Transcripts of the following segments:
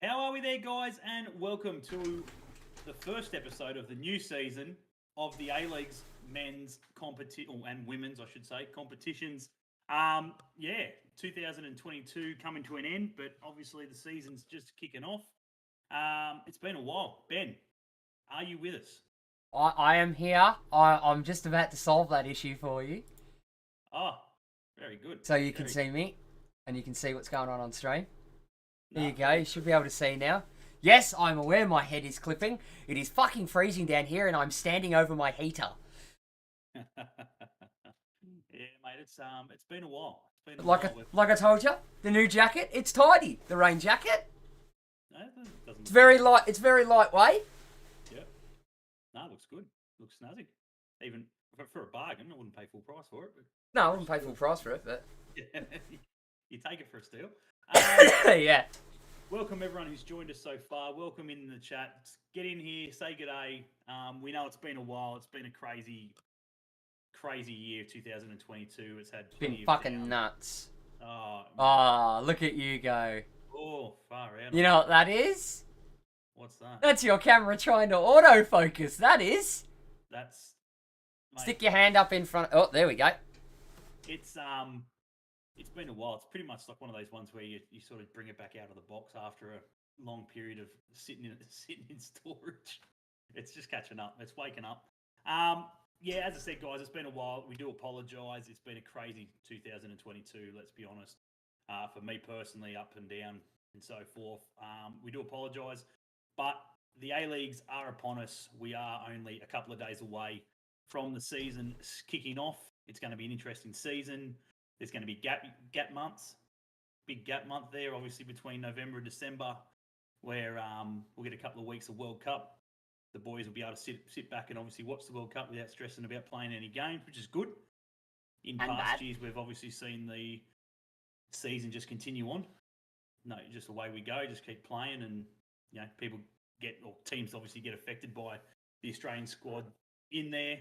How are we there, guys? And welcome to the first episode of the new season of the A-League's men's competition, and women's, I should say, competitions. 2022 coming to an end, but obviously the season's just kicking off. It's been a while. Ben, are you with us? I am here. I'm just about to solve that issue for you. Oh, very good. So you can see me, and you can see what's going on stream. There No. you go. You should be able to see now. Yes, I'm aware my head is clipping. It is fucking freezing down here, and I'm standing over my heater. Yeah, mate. It's been a while. It's been a Like while. like I told you, the new jacket. It's tidy. The rain jacket. No, it doesn't It's very light. It's very lightweight. Yeah. No, it looks good. Looks snazzy. Even for a bargain, I wouldn't pay full price for it. But... No, I wouldn't pay full price for it, but Yeah, you take it for a steal. yeah. Welcome everyone who's joined us so far. Welcome in the chat. Get in here, say good day. We know it's been a while. It's been a crazy year, 2022. It's had Been fucking nuts. Oh, look at you go. oh, far out. You know what that is? What's that? That's your camera trying to autofocus. That is. That's mate, Stick your hand up in front. Oh, there we go. It's been a while. It's pretty much like one of those ones where you sort of bring it back out of the box after a long period of sitting in storage. It's just catching up. It's waking up. Yeah, as I said, guys, it's been a while. We do apologise. It's been a crazy 2022. Let's be honest. For me personally, up and down and so forth. We do apologise, but the A-Leagues are upon us. We are only a couple of days away from the season kicking off. It's going to be an interesting season. There's going to be gap months, big gap month there, obviously between November and December, where we'll get a couple of weeks of World Cup. The boys will be able to sit back and obviously watch the World Cup without stressing about playing any games, which is good. In past years, we've obviously seen the season just continue on. No, just away we go, just keep playing, and people teams obviously get affected by the Australian squad in there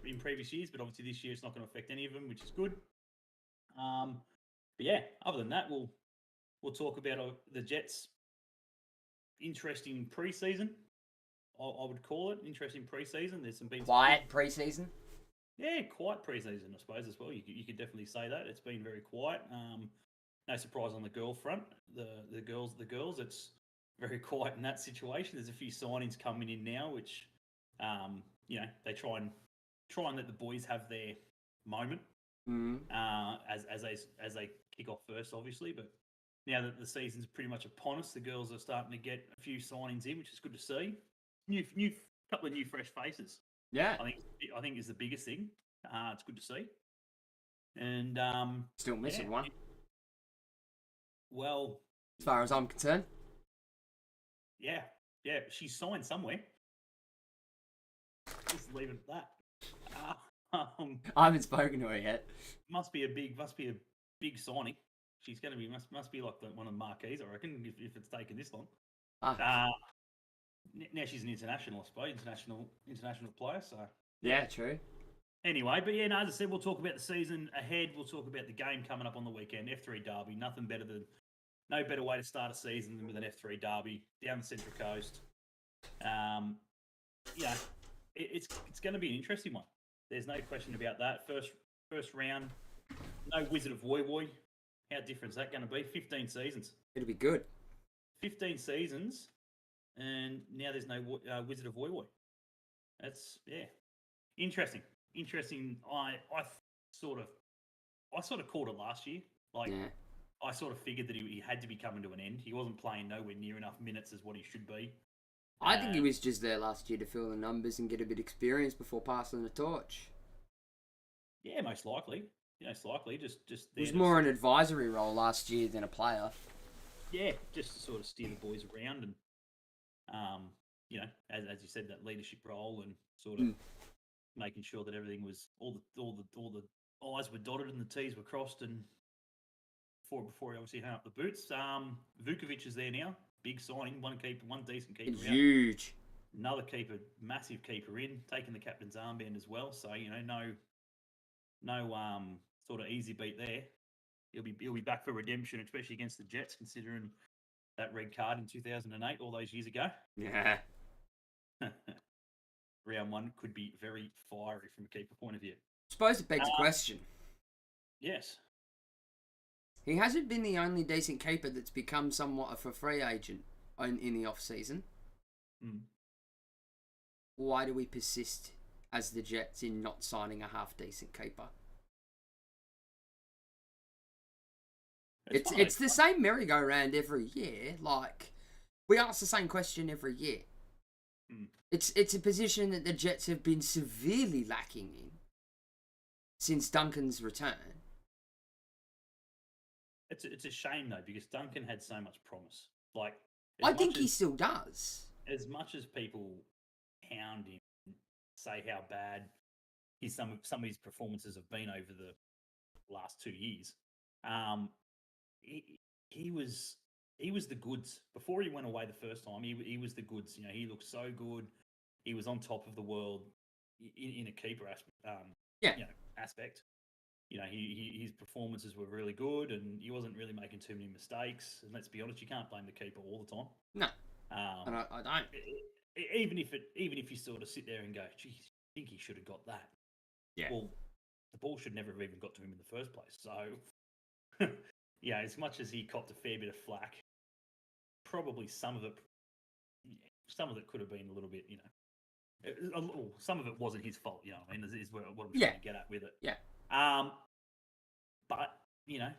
in previous years, but obviously this year it's not going to affect any of them, which is good. But yeah, other than that, we'll talk about the Jets' interesting preseason. I would call it interesting preseason. There's been quiet preseason. Yeah, quiet preseason, I suppose as well. You could definitely say that it's been very quiet. No surprise on the girl front. The girls, it's very quiet in that situation. There's a few signings coming in now, which they try and let the boys have their moment. As they kick off first, obviously, but now that the season's pretty much upon us, the girls are starting to get a few signings in, which is good to see. New couple of new fresh faces. Yeah, I think is the biggest thing. It's good to see, and still missing one. Well, as far as I'm concerned, yeah, she's signed somewhere. Just leave it at that. I haven't spoken to her yet. Must be a big signing. She's going to be must be like one of the marquees, I reckon, if it's taken this long. Now she's an international, I suppose, international player. So yeah, true. Anyway, but yeah, as I said, we'll talk about the season ahead. We'll talk about the game coming up on the weekend, F3 Derby. No better way to start a season than with an F3 Derby down the Central Coast. It's going to be an interesting one. There's no question about that. First round, no Wizard of Woy Woy. How different is that going to be? 15 seasons. It'll be good. 15 seasons, and now there's no Wizard of Woy Woy. That's interesting. I sort of called it last year. I sort of figured that he had to be coming to an end. He wasn't playing nowhere near enough minutes as what he should be. I think he was just there last year to fill the numbers and get a bit of experience before passing the torch. Yeah, most likely. Just it was more an advisory role last year than a player. Yeah, just to sort of steer the boys around and, as you said, that leadership role and sort of making sure that everything was all the I's were dotted and the T's were crossed, and before he obviously hung up the boots. Vukovic is there now. Big signing, one decent keeper. It's huge. Another keeper, massive keeper in, taking the captain's armband as well. So no sort of easy beat there. He'll be back for redemption, especially against the Jets, considering that red card in 2008, all those years ago. Yeah. Round one could be very fiery from a keeper point of view. Suppose it begs a question. Yes. He hasn't been the only decent keeper that's become somewhat of a free agent in the off-season. Mm. Why do we persist as the Jets in not signing a half-decent keeper? It's the same merry-go-round every year. Like, we ask the same question every year. Mm. It's a position that the Jets have been severely lacking in since Duncan's return. It's a shame though, because Duncan had so much promise. Like, I think he still does. As much as people hound him, say how bad some of his performances have been over the last 2 years, he was the goods before he went away the first time. He was the goods. You know, he looked so good. He was on top of the world in a keeper aspect. You know, his performances were really good, and he wasn't really making too many mistakes. And let's be honest, you can't blame the keeper all the time. No, and I don't. Even if you sort of sit there and go, "Geez, I think he should have got that." Yeah. Well, the ball should never have even got to him in the first place. So, yeah, as much as he copped a fair bit of flack, probably some of it could have been a little bit, you know, some of it wasn't his fault. You know, what I mean, is what I'm trying to get at with it. Yeah. But you know,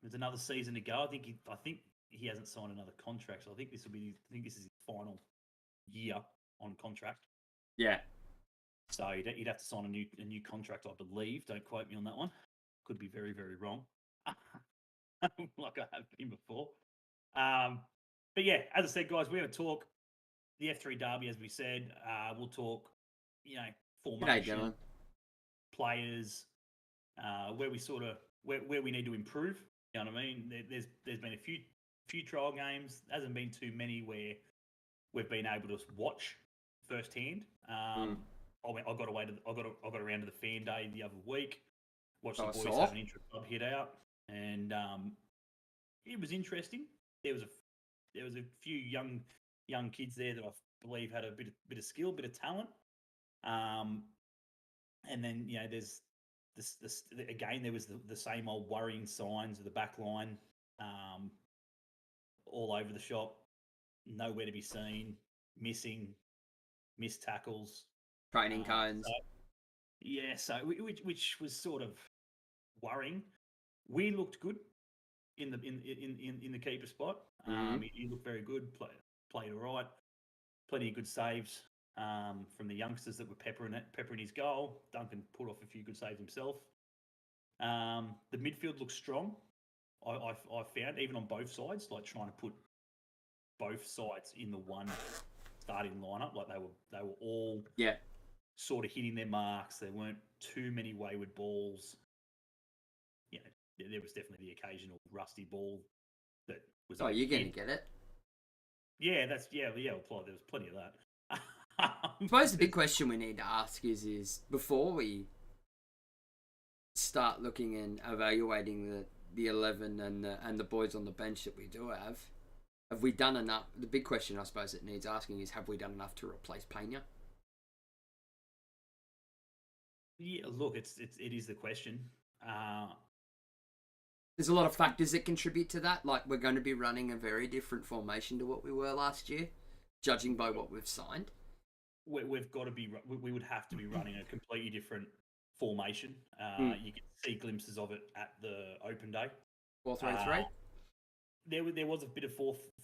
there's another season to go. I think he hasn't signed another contract, so I think this is his final year on contract. Yeah. So he'd have to sign a new contract, I believe. Don't quote me on that one. Could be very, very wrong. Like I have been before. But yeah, as I said, guys, we're going to talk the F3 Derby, as we said. We'll talk, you know, formation, players, where we need to improve. You know what I mean? There's been a few trial games. There hasn't been too many where we've been able to watch firsthand. I got around to the fan day the other week. Watched the boys have an intra-club hit out, and it was interesting. There was a few young kids there that I believe had a bit of skill, bit of talent. And then, you know, there's this again. There was the same old worrying signs of the back line, all over the shop, nowhere to be seen, missed tackles, training cones. So which was sort of worrying. We looked good in the keeper spot. He looked very good. Played all right. Plenty of good saves from the youngsters that were peppering his goal. Duncan pulled off a few good saves himself. The midfield looks strong. I found, even on both sides, like trying to put both sides in the one starting lineup, like they were all sort of hitting their marks. There weren't too many wayward balls. You know, there was definitely the occasional rusty ball that was. Oh, you're going to get it. Yeah, there was plenty of that. I suppose the big question we need to ask is before we start looking and evaluating the 11 and the boys on the bench that we do have we done enough? The big question I suppose it needs asking is, have we done enough to replace Pena? Yeah, look, it is the question. There's a lot of factors that contribute to that. Like, we're going to be running a very different formation to what we were last year, judging by what we've signed. We've got to be. We would have to be running a completely different formation. You can see glimpses of it at the open day. 4-3-3. There was a bit of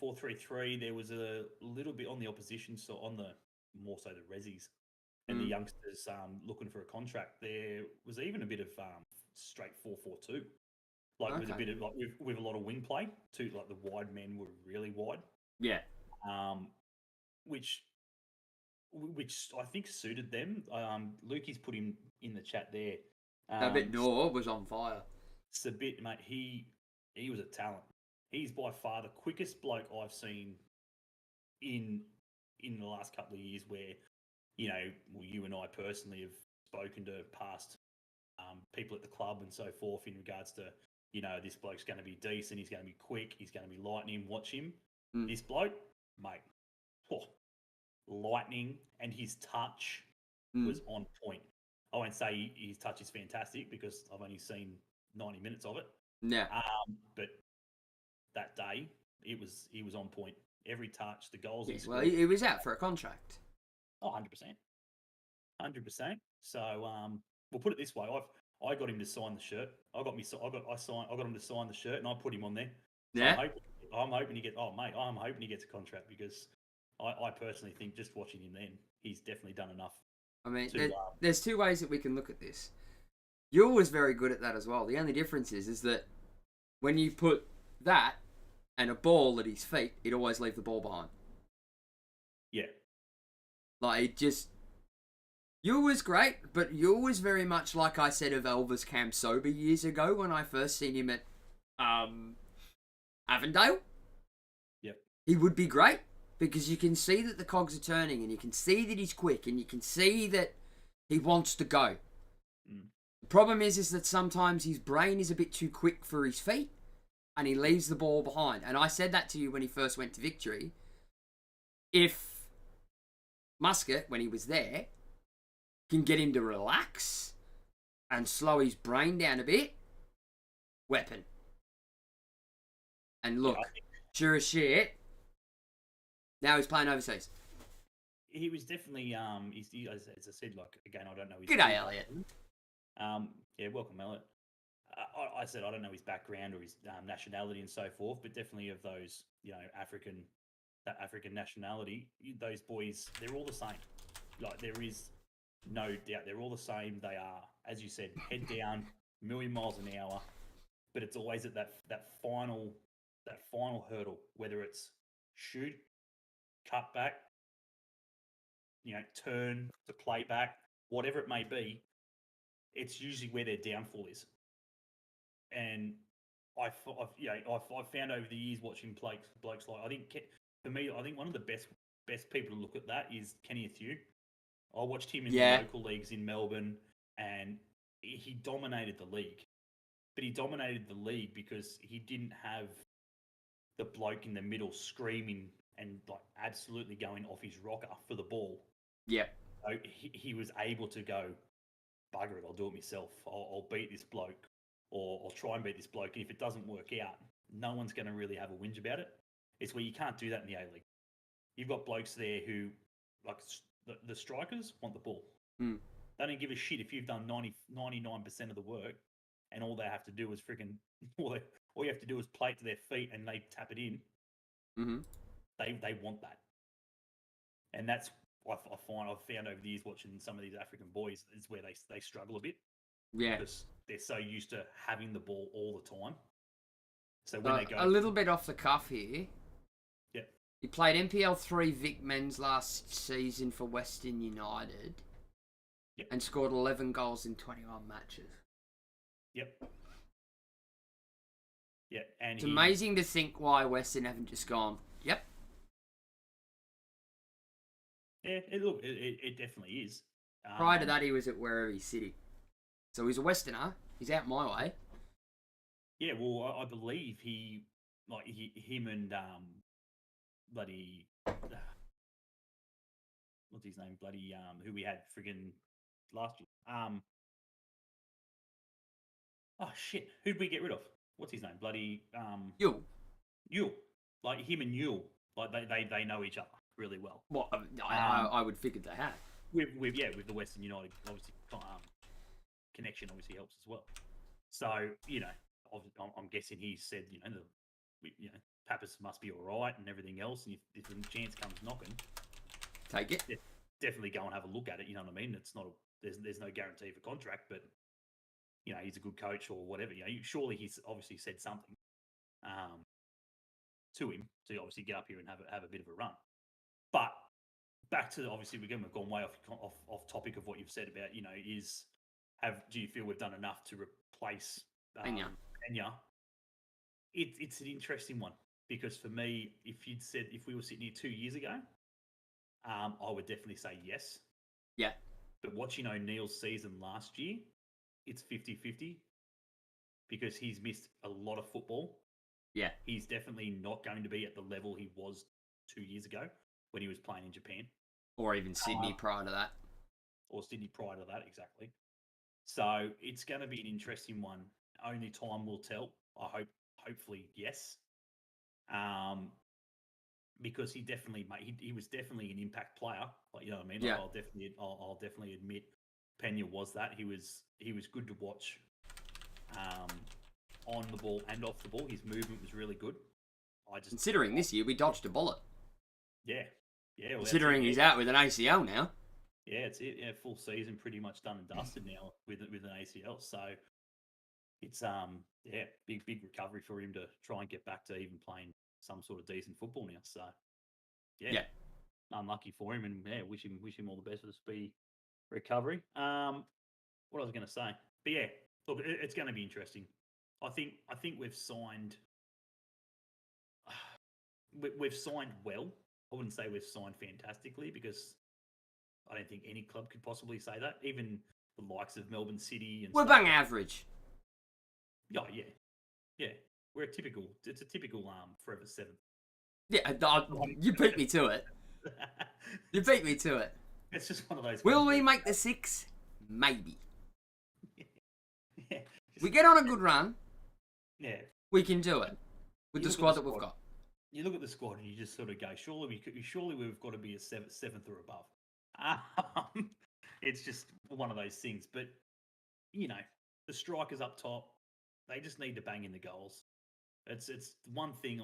4-3-3. There was a little bit on the opposition, so on the more so the Rezzies and the youngsters looking for a contract. There was even a bit of straight 4-4-2, like with a bit of with a lot of wing play too. Like the wide men were really wide. Yeah. Which I think suited them. Lukey's put him in the chat there. David Noor was on fire. Sabit, mate, he was a talent. He's by far the quickest bloke I've seen in the last couple of years where, you know, you and I personally have spoken to past people at the club and so forth in regards to, you know, this bloke's going to be decent, he's going to be quick, he's going to be lightning, watch him. This bloke, mate, oh, lightning, and his touch was on point. I won't say his touch is fantastic because I've only seen 90 minutes of it. Yeah. But that day, he was on point. Every touch, the goals. Yes, well, he was out for a contract. Oh, 100%. 100%. So we'll put it this way: I got him to sign the shirt. I got him to sign the shirt, and I put him on there. So Yeah. I'm hoping he gets. Oh, mate, I'm hoping he gets a contract because I personally think just watching him then, he's definitely done enough. I mean, there's two ways that we can look at this. You're always very good at that as well. The only difference is that when you put that and a ball at his feet, he'd always leave the ball behind. Yeah. Like, it just... You was great, but you was very much like I said of Elvis Camsoba years ago when I first seen him at Avondale. Yep. He would be great because you can see that the cogs are turning and you can see that he's quick and you can see that he wants to go. The problem is that sometimes his brain is a bit too quick for his feet and he leaves the ball behind. And I said that to you when he first went to Victory. If Muscat, when he was there, can get him to relax and slow his brain down a bit, weapon. And look, sure as shit, now he's playing overseas. He was definitely, as I said, like, again, I don't know his... G'day, Elliot. Yeah, welcome, Elliot. I said I don't know his background or his nationality and so forth, but definitely of those, that African nationality, those boys, they're all the same. Like, there is no doubt they're all the same. They are, as you said, head down, a million miles an hour, but it's always at that final hurdle, whether it's shoot, cut back, turn to play back, whatever it may be. It's usually where their downfall is. And I've found over the years watching blokes like, I think for me, I think one of the best people to look at that is Kenny Athew. I watched him in the local leagues in Melbourne, and he dominated the league. But he dominated the league because he didn't have the bloke in the middle screaming and like absolutely going off his rocker for the ball. Yeah. So he was able to go, bugger it, I'll do it myself. I'll beat this bloke, or I'll try and beat this bloke. And if it doesn't work out, no one's going to really have a whinge about it. It's where you can't do that in the A-League. You've got blokes there who, like the strikers, want the ball. They don't give a shit if you've done 99% of the work, and all they have to do is freaking, all you have to do is play it to their feet and they tap it in. Mm-hmm. They want that. And that's I've found over the years watching some of these African boys is where they struggle a bit. Yeah. Because they're so used to having the ball all the time. So when they go... A little bit off the cuff here. Yeah. He played NPL 3 Vic Men's last season for Western United. Yep. And scored 11 goals in 21 matches. Yep. Yeah, and it's amazing to think why Western haven't just gone, yep. Yeah, it definitely is. Prior to that, he was at Werribee City. So he's a Westerner. He's out my way. Yeah, well, I believe him and bloody what's his name? Bloody who we had friggin' last year. Oh shit, who'd we get rid of? What's his name? Bloody Yule. Like him and Yule, like they know each other really well. Well, I would figure they had. With the Western United obviously connection obviously helps as well. So I'm guessing he said Pappas must be all right and everything else, and if the chance comes knocking, take it. Definitely go and have a look at it. You know what I mean? It's not there's no guarantee for contract, but he's a good coach or whatever. Surely he's obviously said something to him to obviously get up here and have a bit of a run. But back to obviously we've gone way off topic of what you've said about do you feel we've done enough to replace Pena? It's an interesting one because for me, if we were sitting here 2 years ago, I would definitely say yes. Yeah. But watching O'Neill's season last year, it's 50-50 because he's missed a lot of football Yeah. He's definitely not going to be at the level he was 2 years ago when he was playing in Japan. Or even Sydney prior to that. Or Sydney prior to that, exactly. So it's going to be an interesting one. Only time will tell. Hopefully, yes. Because he definitely he was definitely an impact player. Like, you know what I mean? Yeah. Like, I'll definitely admit Pena was that. He was good to watch. On the ball and off the ball, his movement was really good. Considering this year we dodged a bullet. Yeah. Well, considering he's out with an ACL now. Yeah, it's it. Yeah, full season pretty much done and dusted now with an ACL. So it's big recovery for him to try and get back to even playing some sort of decent football now. So yeah. Unlucky for him, and wish him all the best for the speedy recovery. What I was going to say, but yeah, look, it's going to be interesting. I think we've signed. We've signed well. I wouldn't say we've signed fantastically because I don't think any club could possibly say that. Even the likes of Melbourne City and we're bang average. Oh yeah. We're It's a typical forever seventh. Yeah, you beat me to it. You beat me to it. It's just one of those. Will we make the 6? Maybe. Yeah. We get on a good run. Yeah. We can do it with the squad that we've got. You look at the squad and you just sort of go, surely we've got to be a seventh or above. It's just one of those things. But the strikers up top, they just need to bang in the goals. It's one thing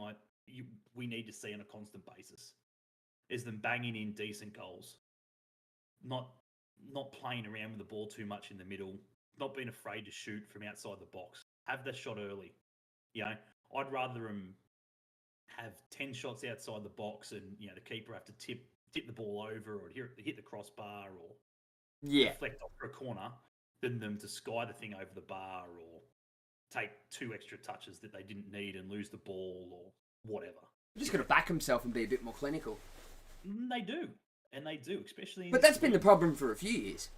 we need to see on a constant basis is them banging in decent goals, not playing around with the ball too much in the middle, not being afraid to shoot from outside the box. Have the shot early. I'd rather them have 10 shots outside the box and the keeper have to tip the ball over or hit the crossbar or deflect off for a corner than them to sky the thing over the bar or take 2 extra touches that they didn't need and lose the ball or whatever. He's just got to back himself and be a bit more clinical. They do, especially. But that's been the problem for a few years.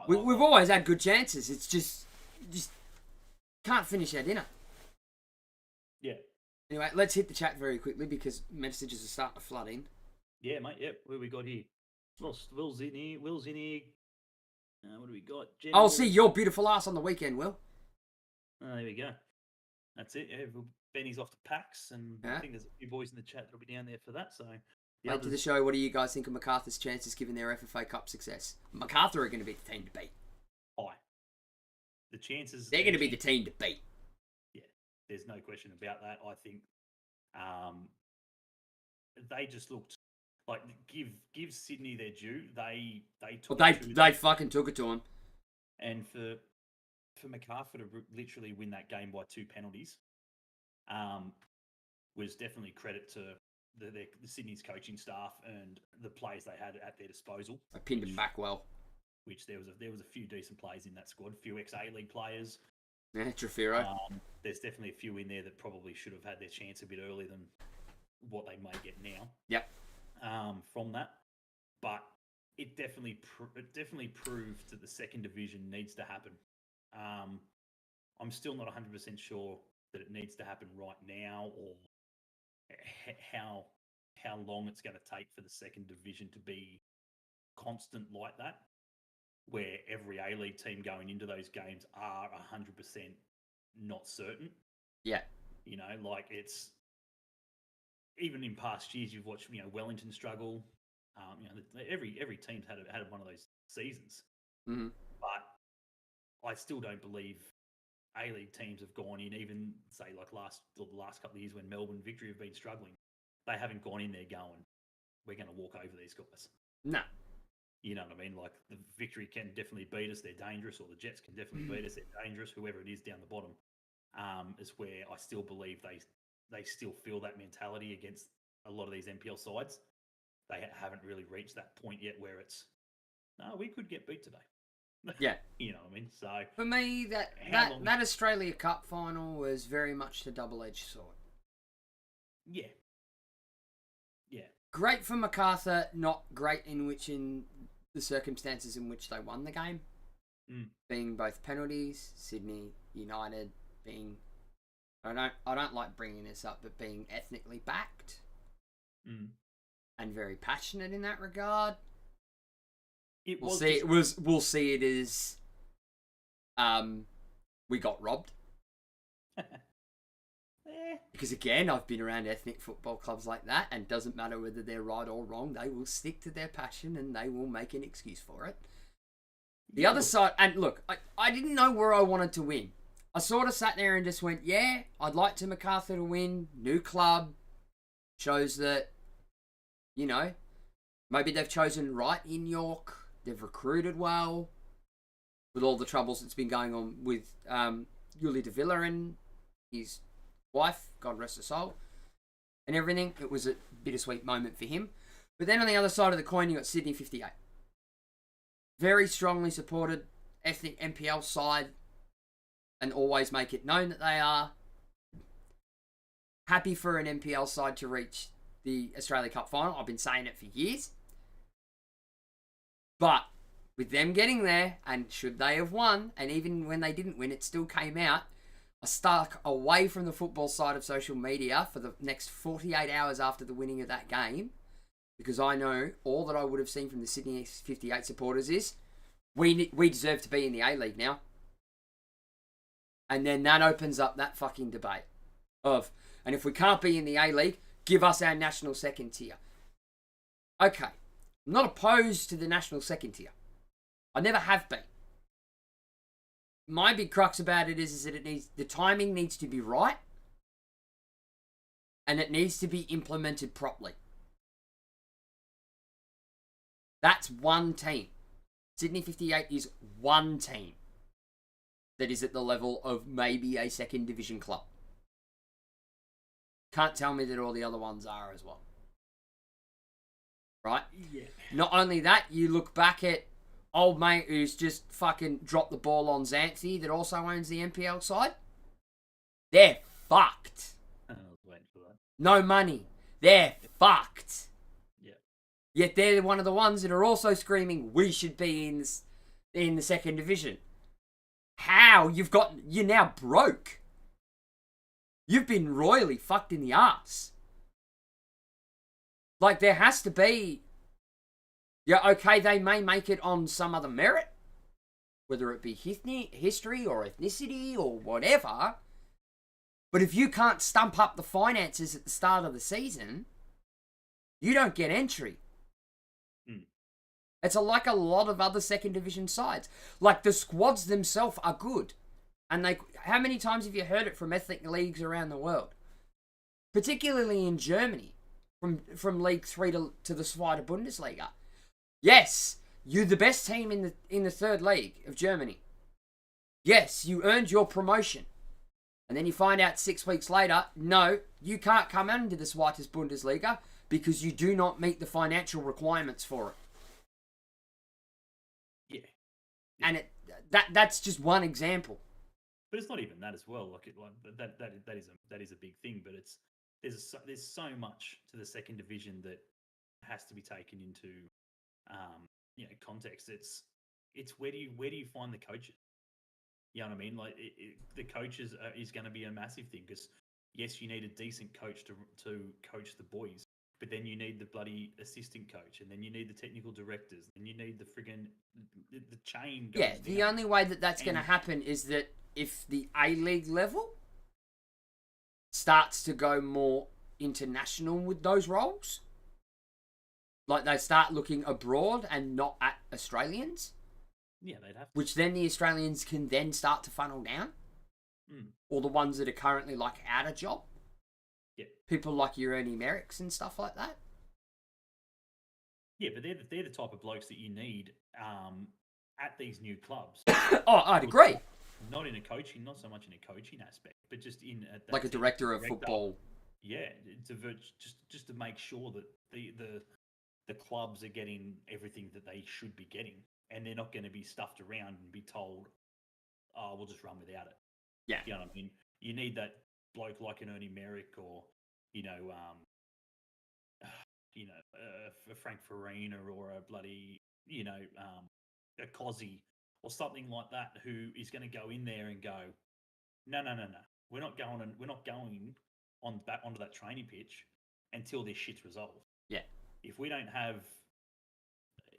We've always had good chances. It's just can't finish our dinner. Yeah. Anyway, let's hit the chat very quickly because messages are starting to flood in. Yeah, mate. Yep. What have we got here? Will's in here. What do we got? I'll see your beautiful ass on the weekend, Will. Oh, there we go. That's it. Yeah, Benny's off to PAX, and I think there's a few boys in the chat that'll be down there for that. So, to the show. What do you guys think of MacArthur's chances given their FFA Cup success? MacArthur are going to be the team to beat. High. The chances. They're going to be the team to beat. Yeah, there's no question about that. I think they just looked like give Sydney their due. They took. Well, they fucking took it to them. And for MacArthur to literally win that game by 2 penalties, was definitely credit to the Sydney's coaching staff and the players they had at their disposal. I pinned him back well. Which there was a few decent players in that squad, a few ex-A-League players. Yeah, Trefiro. There's definitely a few in there that probably should have had their chance a bit earlier than what they may get now. Yep. From that, but it definitely proved that the second division needs to happen. I'm still not 100% sure that it needs to happen right now or how long it's going to take for the second division to be constant like that, where every A-League team going into those games are 100% not certain. Yeah. Like it's even in past years you've watched Wellington struggle. Every team's had one of those seasons. Mm-hmm. But I still don't believe A-League teams have gone in, even say like the last couple of years when Melbourne Victory have been struggling. They haven't gone in there going, we're going to walk over these guys. No. You know what I mean? Like the Victory can definitely beat us. They're dangerous, or the Jets can definitely beat us. They're dangerous. Whoever it is down the bottom is where I still believe they still feel that mentality against a lot of these NPL sides. They haven't really reached that point yet where it's, no, we could get beat today. Yeah. You know what I mean? So for me, that Australia Cup final was very much the double-edged sword. Yeah. Yeah. Great for MacArthur, not great in the circumstances in which they won the game. Being both penalties, Sydney United being I don't like bringing this up, but being ethnically backed and very passionate in that regard. We'll see it as we got robbed. Because again, I've been around ethnic football clubs like that, and it doesn't matter whether they're right or wrong, they will stick to their passion and they will make an excuse for it. The other side, and look, I didn't know where I wanted to win. I sort of sat there and just went, yeah, I'd like to MacArthur to win. New club. Shows that, you know, maybe they've chosen right in York. They've recruited well. With all the troubles that's been going on with Yuli de Villa and his wife, God rest her soul, and everything. It was a bittersweet moment for him. But then on the other side of the coin, you got Sydney 58. Very strongly supported ethnic NPL side, and always make it known that they are. Happy for an NPL side to reach the Australia Cup final. I've been saying it for years. But with them getting there, and should they have won, and even when they didn't win, it still came out, I stuck away from the football side of social media for the next 48 hours after the winning of that game, because I know all that I would have seen from the Sydney 58 supporters is, we deserve to be in the A-League now. And then that opens up that fucking debate of, and if we can't be in the A-League, give us our national second tier. Okay, I'm not opposed to the national second tier. I never have been. My big crux about it is that the timing needs to be right, and it needs to be implemented properly. That's one team. Sydney 58 is one team that is at the level of maybe a second division club. Can't tell me that all the other ones are as well. Right? Yeah. Not only that, you look back at old mate who's just fucking dropped the ball on Xanthi that also owns the NPL side. They're fucked. I was waiting for that. No money. They're fucked. Yeah. Yet they're one of the ones that are also screaming, we should be in the second division. How? You're now broke. You've been royally fucked in the ass. Like, there has to be... Yeah, okay, they may make it on some other merit, whether it be history or ethnicity or whatever, but if you can't stump up the finances at the start of the season, you don't get entry. It's like a lot of other second division sides. Like, the squads themselves are good. And how many times have you heard it from ethnic leagues around the world? Particularly in Germany, from League 3 to the Zweite Bundesliga. Yes, you're the best team in the third league of Germany. Yes, you earned your promotion. And then you find out 6 weeks later, no, you can't come into the Zweite Bundesliga because you do not meet the financial requirements for it. Yeah. And that's just one example. But it's not even that as well. Like that is a big thing. But there's so much to the second division that has to be taken into context. It's where do you find the coaches? You know what I mean? Like the coaches is going to be a massive thing, because yes, you need a decent coach to coach the boys, but then you need the bloody assistant coach, and then you need the technical directors, and you need the friggin' the chain. Yeah, the only way that's going to happen is that if the A-League level starts to go more international with those roles, like they start looking abroad and not at Australians. Yeah, they'd have to. Which then the Australians can then start to funnel down. Or the ones that are currently like out of job. Yeah. People like your Ernie Merricks and stuff like that. Yeah, but they're the type of blokes that you need at these new clubs. Oh, I'd agree. Not so much in a coaching aspect, but just in like a director of football. Yeah, just to make sure that the clubs are getting everything that they should be getting, and they're not going to be stuffed around and be told, "Oh, we'll just run without it." Yeah, you know what I mean. You need that bloke like an Ernie Merrick, or a Frank Ferreira, or a bloody a Cozzy or something like that, who is going to go in there and go, no, we're not going on back onto that training pitch until this shit's resolved. Yeah. If we don't have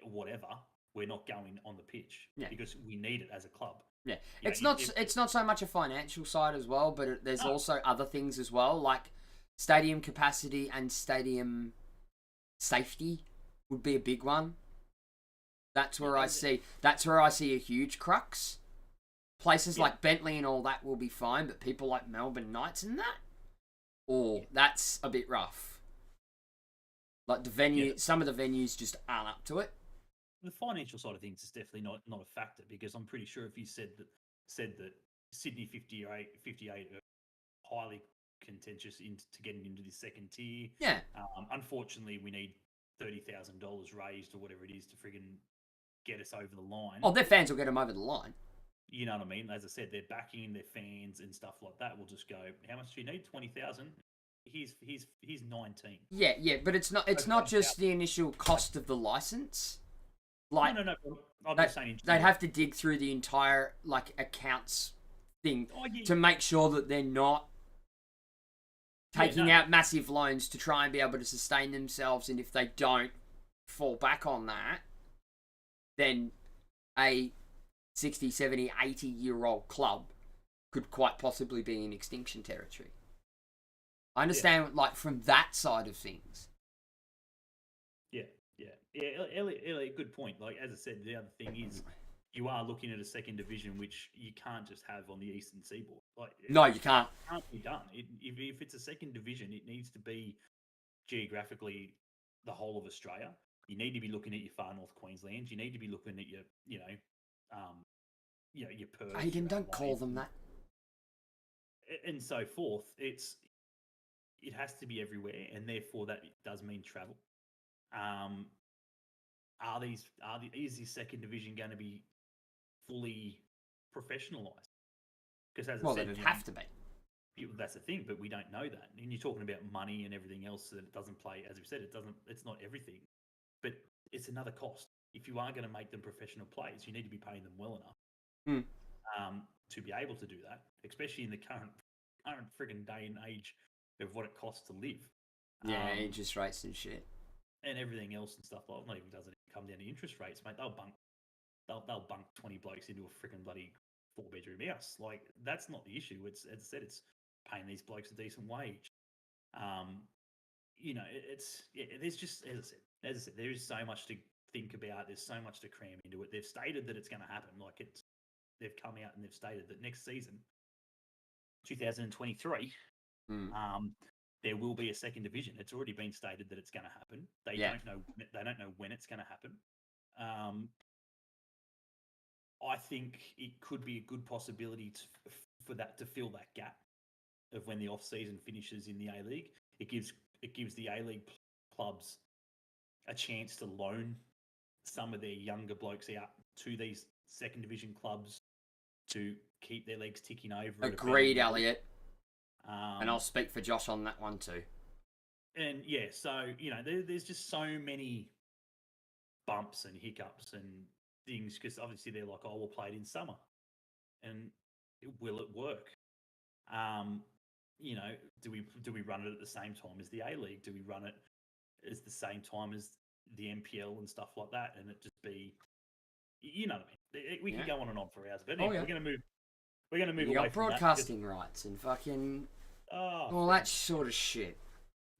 whatever, we're not going on the pitch because we need it as a club. Yeah, it's not so much a financial side as well, but there's also other things as well, like stadium capacity and stadium safety would be a big one. That's where I see a huge crux. Places like Bentley and all that will be fine, but people like Melbourne Knights and that, that's a bit rough. Like the venue, some of the venues just aren't up to it. The financial side of things is definitely not a factor, because I'm pretty sure if you said that Sydney 58 are highly contentious to getting into the second tier. Yeah. Unfortunately, we need $30,000 raised or whatever it is to friggin' get us over the line. Oh, their fans will get them over the line. You know what I mean? As I said, they're backing their fans and stuff like that. We'll just go, how much do you need? 20,000. He's 19. Yeah, but it's not just the initial cost of the license. Like, no. I'm just saying. They'd have to dig through the entire accounts thing to make sure that they're not taking out massive loans to try and be able to sustain themselves. And if they don't fall back on that, then a 60, 70, 80-year-old club could quite possibly be in extinction territory. I understand, from that side of things. Yeah, Elliot, good point. Like, as I said, the other thing is you are looking at a second division, which you can't just have on the eastern seaboard. No, you can't. It can't be done. If it's a second division, it needs to be geographically the whole of Australia. You need to be looking at your far north Queensland. You need to be looking at your Perth. Aiden, don't call them that. And so forth. It has to be everywhere, and therefore that does mean travel. Is the second division going to be fully professionalised? Because as I said, it'd have to be. That's the thing, but we don't know that. And you're talking about money and everything else that it doesn't play. As we said, it's not everything, but it's another cost. If you are going to make them professional players, you need to be paying them well enough to be able to do that, especially in the current friggin' day and age of what it costs to live. Yeah, interest rates and shit. And everything else and stuff like that. Not even doesn't come down to interest rates, mate. They'll bunk 20 blokes into a freaking bloody 4-bedroom house. Like, that's not the issue. It's, as I said, it's paying these blokes a decent wage. There's just, as I said, there is so much to think about. There's so much to cram into it. They've stated that it's going to happen. They've come out and they've stated that next season, 2023, there will be a second division. It's already been stated that it's going to happen. They don't know when it's going to happen. I think it could be a good possibility for that to fill that gap of when the off season finishes in the A League. It gives the A League clubs a chance to loan some of their younger blokes out to these second division clubs to keep their legs ticking over. Agreed, Elliot. And I'll speak for Josh on that one too. And so there's just so many bumps and hiccups and things, because obviously they're like, oh, we'll play it in summer, and will it work? Do we run it at the same time as the A League? Do we run it as the same time as the NPL and stuff like that? And it just be, you know what I mean? We can go on and on for hours, but anyway, we're going to move. We're going to move away from broadcasting rights and fucking all that sort of shit.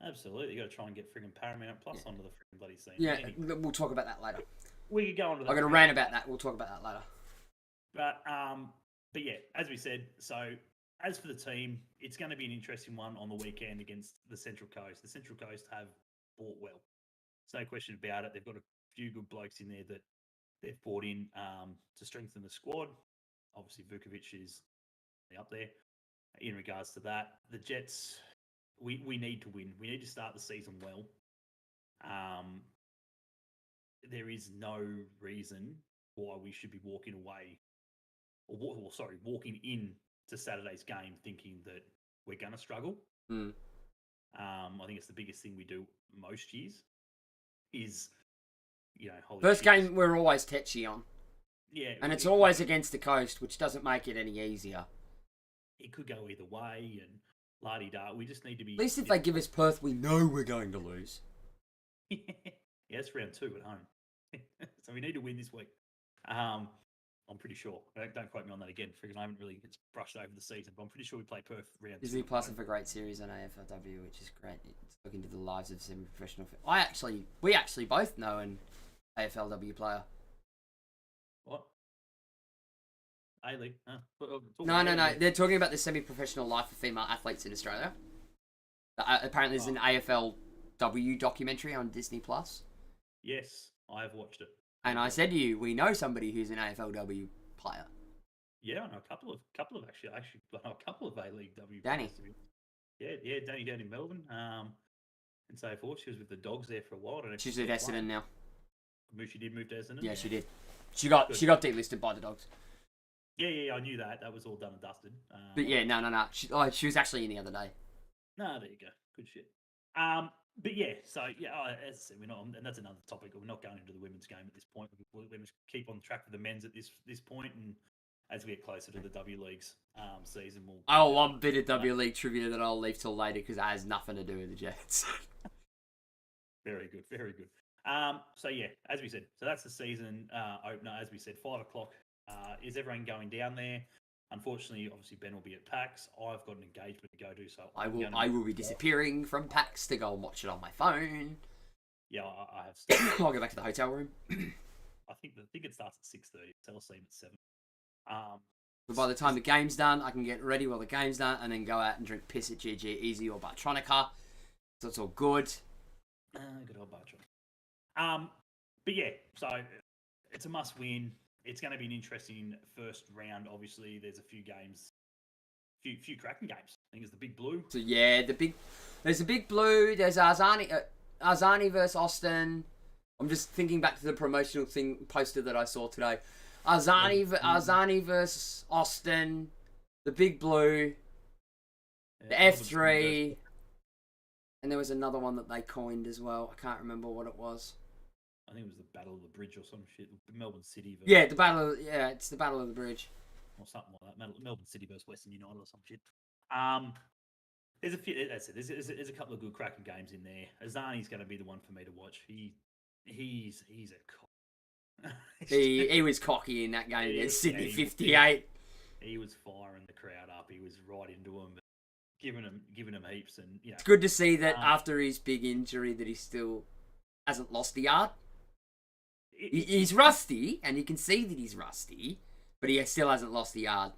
Absolutely, you got to try and get friggin' Paramount Plus onto the friggin' bloody scene. Yeah, anyway, we'll talk about that later. We could go on to that. I'm going to rant about that. We'll talk about that later. But yeah, as we said, so as for the team, it's going to be an interesting one on the weekend against the Central Coast. The Central Coast have bought well. There's no question about it. They've got a few good blokes in there that they've brought in to strengthen the squad. Obviously, Vukovic is up there in regards to that. The Jets, we need to win. We need to start the season well. There is no reason why we should be walking away, walking in to Saturday's game thinking that we're going to struggle. I think it's the biggest thing we do most years is, first game we're always tetchy on. Yeah. And it's always against the Coast, which doesn't make it any easier. it could go either way, and la-di-da. We just need to be... At least if they give us Perth, we know we're going to lose. Yeah, it's round 2 at home. So we need to win this week. I'm pretty sure. Don't quote me on that again, because I haven't really brushed over the season, but I'm pretty sure we play Perth round 2. Disney Plus have a great series on AFLW, which is great. It's looking into the lives of semi-professional. We actually both know an AFLW player. What? A-League? No. They're talking about the semi-professional life of female athletes in Australia. Apparently, there's an AFLW documentary on Disney Plus. Yes, I have watched it. And I said to you, we know somebody who's an AFLW player. Yeah, I know a couple of actually, a couple of A-League W. Danny. Yeah, Danny down in Melbourne. And so forth. She was with the Dogs there for a while. She's at Essendon now. She did move to Essendon. Yeah, she did. She got delisted by the Dogs. Yeah, I knew that. That was all done and dusted. But yeah, no. She was actually in the other day. No, there you go. Good shit. But yeah, so yeah, as I said, we're not, and that's another topic. We're not going into the women's game at this point. We're just keep on track with the men's at this point, and as we get closer to the W League's season, we'll. One bit of W League trivia that I'll leave till later because that has nothing to do with the Jets. Very good, very good. So yeah, as we said, so that's the season opener. As we said, 5 o'clock. Is everyone going down there? Unfortunately, obviously Ben will be at PAX. I've got an engagement to go to, so I will be disappearing from PAX to go and watch it on my phone. Yeah, I have stuff. I'll go back to the hotel room. I think it starts at 6:30. Tell us at 7. But by the time the game's done, I can get ready while the game's done, and then go out and drink piss at GG Easy or Bartronica. So it's all good. Good old Bartronica. But yeah, so it's a must-win. It's going to be an interesting first round. Obviously, there's a few games, few cracking games. I think it's the Big Blue. So yeah, there's the Big Blue. There's Arzani versus Austin. I'm just thinking back to the promotional poster that I saw today. Arzani versus Austin, the Big Blue, the F3, and there was another one that they coined as well. I can't remember what it was. I think it was the Battle of the Bridge or some shit. Melbourne City versus... Yeah, it's the Battle of the Bridge. Or something like that. Melbourne City versus Western United or some shit. There's a few... There's a couple of good cracking games in there. Azani's going to be the one for me to watch. He's a cock. he was cocky in that game against Sydney 58. He was firing the crowd up. He was right into them, giving them heaps. And it's good to see that after his big injury that he still hasn't lost the yard. He's rusty, and you can see that he's rusty, but he still hasn't lost the yard.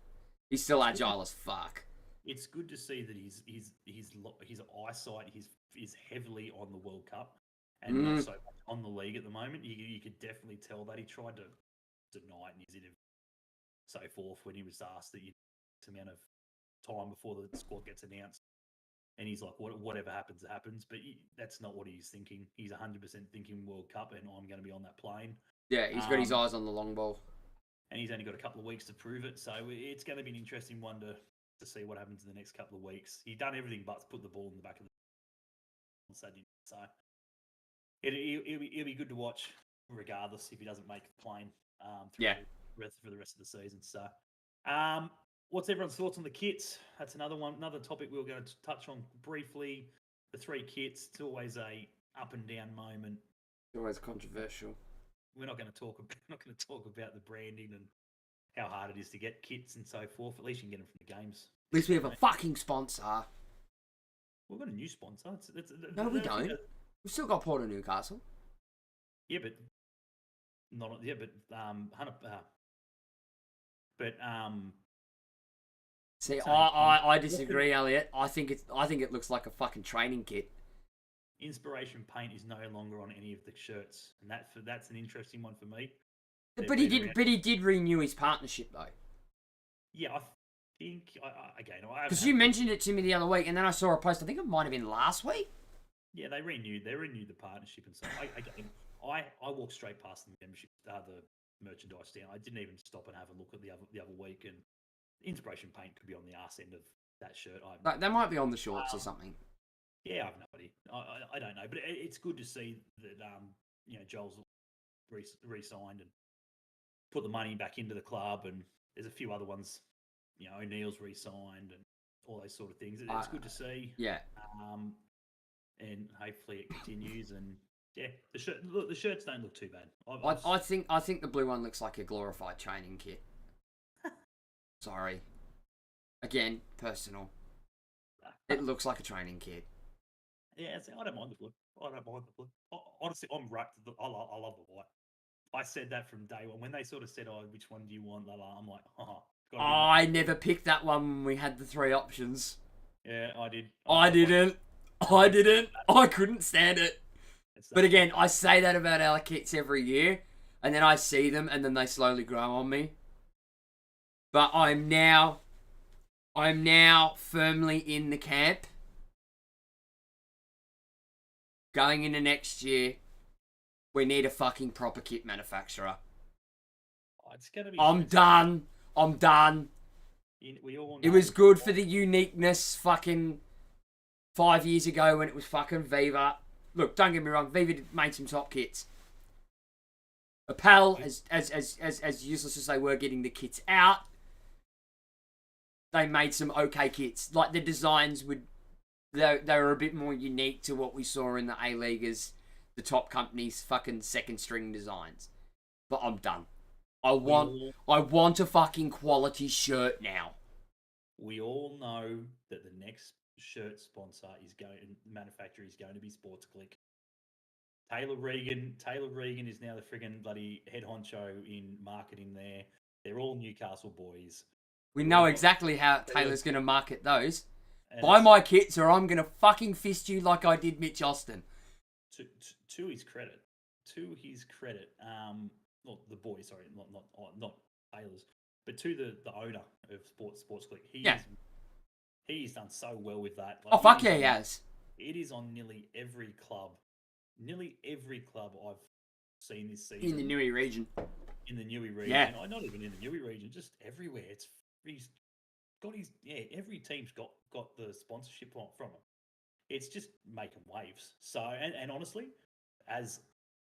He's still agile as fuck. It's good to see that his eyesight is heavily on the World Cup and not so much on the league at the moment. You could definitely tell that he tried to deny it in his interview, so forth, when he was asked the amount of time before the squad gets announced. And he's like, whatever happens, happens. But that's not what he's thinking. He's 100% thinking World Cup, and I'm going to be on that plane. Yeah, he's got his eyes on the long ball. And he's only got a couple of weeks to prove it. So it's going to be an interesting one to see what happens in the next couple of weeks. He's done everything but put the ball in the back of the stadium. So it'll be good to watch, regardless, if he doesn't make the plane for the rest of the season. So... what's everyone's thoughts on the kits? That's another topic we were going to touch on briefly. The 3 kits. It's always a up and down moment. It's always controversial. We're not going to talk about the branding and how hard it is to get kits and so forth. At least you can get them from the games. At least we have a fucking sponsor. We've got a new sponsor. No, we don't. We've still got Port of Newcastle. Yeah, but not. Yeah, but See, I disagree, Elliot. I think it looks like a fucking training kit. Inspiration Paint is no longer on any of the shirts, and that's an interesting one for me. But he did renew his partnership though. Yeah, I think because you mentioned it to me the other week, and then I saw a post. I think it might have been last week. Yeah, they renewed the partnership, and so I walked straight past the membership, the merchandise stand. I didn't even stop and have a look at the other week, and Inspiration Paint could be on the arse end of that shirt. They might be on the shorts or something. Yeah, I have no idea. I don't know, but it's good to see that Joel's re-signed and put the money back into the club, and there's a few other ones O'Neill's re-signed and all those sort of things. It's good to see. Yeah. And hopefully it continues. And yeah, the shirts don't look too bad. I think the blue one looks like a glorified training kit. Sorry. Again, personal. It looks like a training kit. Yeah, I don't mind the blue. Honestly, I'm right. I love the white. I said that from day one. When they sort of said, "Oh, which one do you want?" I'm like, I never picked that one when we had the 3 options. Yeah, I did. I didn't. I couldn't stand it. But again, I say that about our kits every year, and then I see them, and then they slowly grow on me. But I'm now firmly in the camp. Going into next year, we need a fucking proper kit manufacturer. It's gonna be. I'm done. We all know it was good for the uniqueness fucking 5 years ago when it was fucking Viva. Look, don't get me wrong, Viva made some top kits. Appel, as useless as they were getting the kits out, they made some okay kits. Like the designs they were a bit more unique to what we saw in the A-Leaguers, the top companies' fucking second string designs. But I'm done. I want a fucking quality shirt now. We all know that the next shirt manufacturer is going to be Sports Click. Taylor Regan is now the friggin' bloody head honcho in marketing there. They're all Newcastle boys. We know exactly how Taylor's going to market those. Buy my kits or I'm going to fucking fist you like I did Mitch Austin. To his credit, not the boy, sorry, not Taylor's, but to the owner of Sports Click. He's done so well with that. Like, fuck yeah, he has. It is on nearly every club I've seen this season. In the Newey region. Yeah. Not even in the Newey region, just everywhere. He's got every team's got the sponsorship from him. It's just making waves. So, and honestly, as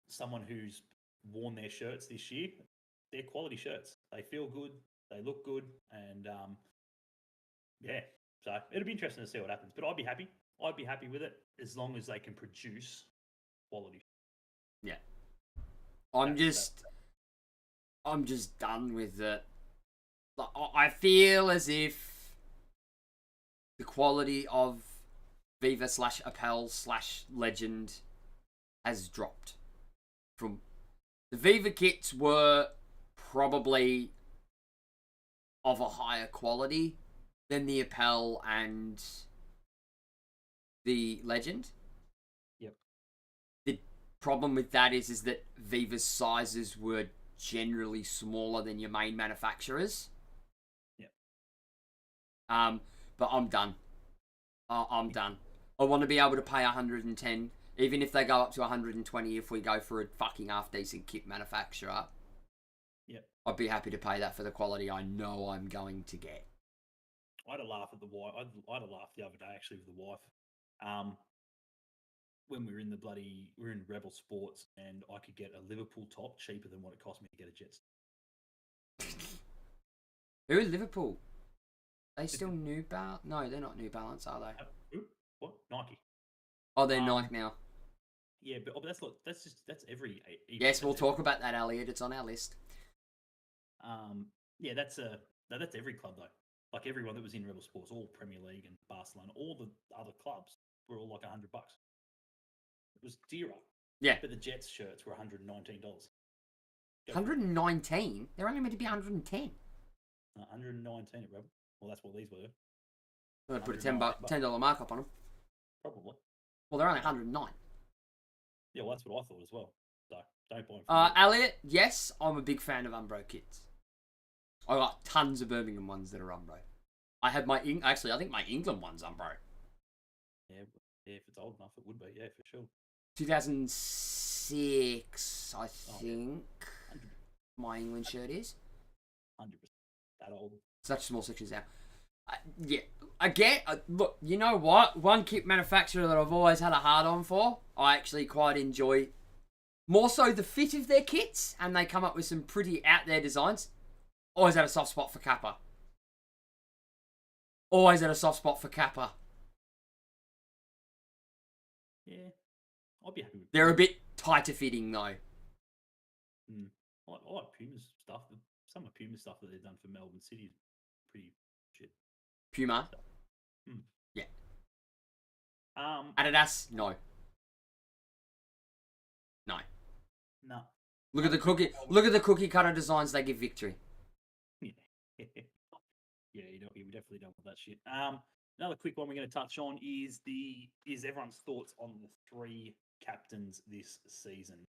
someone who's worn their shirts this year, they're quality shirts. They feel good, they look good, and so it'll be interesting to see what happens. But I'd be happy with it as long as they can produce quality. Yeah. I'm just done with it. I feel as if the quality of Viva / Appel / Legend has dropped. From the Viva kits were probably of a higher quality than the Appel and the Legend. Yep. The problem with that is that Viva's sizes were generally smaller than your main manufacturers. Yep. But I'm done. I'm done. I want to be able to pay 110, even if they go up to 120 if we go for a fucking half-decent kit manufacturer. Yep. I'd be happy to pay that for the quality I know I'm going to get. I had a laugh at the wife. I had a laugh the other day actually with the wife. When we were in Rebel Sports, and I could get a Liverpool top cheaper than what it cost me to get a Jets. Who is Liverpool? They still New Balance? No, they're not New Balance, are they? Who? What? Nike. Oh, they're Nike now. Yeah, but that's every. Yes, we'll talk about that, Elliot. It's on our list. Yeah, that's every club though. Like everyone that was in Rebel Sports, all Premier League and Barcelona, all the other clubs were all like $100. It was dearer. Yeah, but the Jets shirts were $119. 119? They're only meant to be 110. 119 at Rebel. Well, that's what these were. I'm gonna put a $10 markup on them. Probably. Well, they're only 109. Yeah, well, that's what I thought as well. So don't buy them. Elliot, yes, I'm a big fan of Umbro kits. I got tons of Birmingham ones that are Umbro. I had I think my England one's Umbro. Yeah, if it's old enough, it would be. Yeah, for sure. 2006, I think. 100%. My England shirt is 100%. That old. Such small sections now. Yeah, again, look, you know what? One kit manufacturer that I've always had a hard on for, I actually quite enjoy more so the fit of their kits, and they come up with some pretty out there designs. Always had a soft spot for Kappa. always had a soft spot for Kappa. Yeah, I'd be happy with They're a bit tighter fitting though. I like Puma's stuff. Some of Puma's stuff that they've done for Melbourne City is pretty shit. Puma? Yeah. Adidas? No. No. No. Look at the cookie cutter designs they give Victory. Yeah, we definitely don't want that shit. Another quick one we're going to touch on is everyone's thoughts on the 3 captains this season.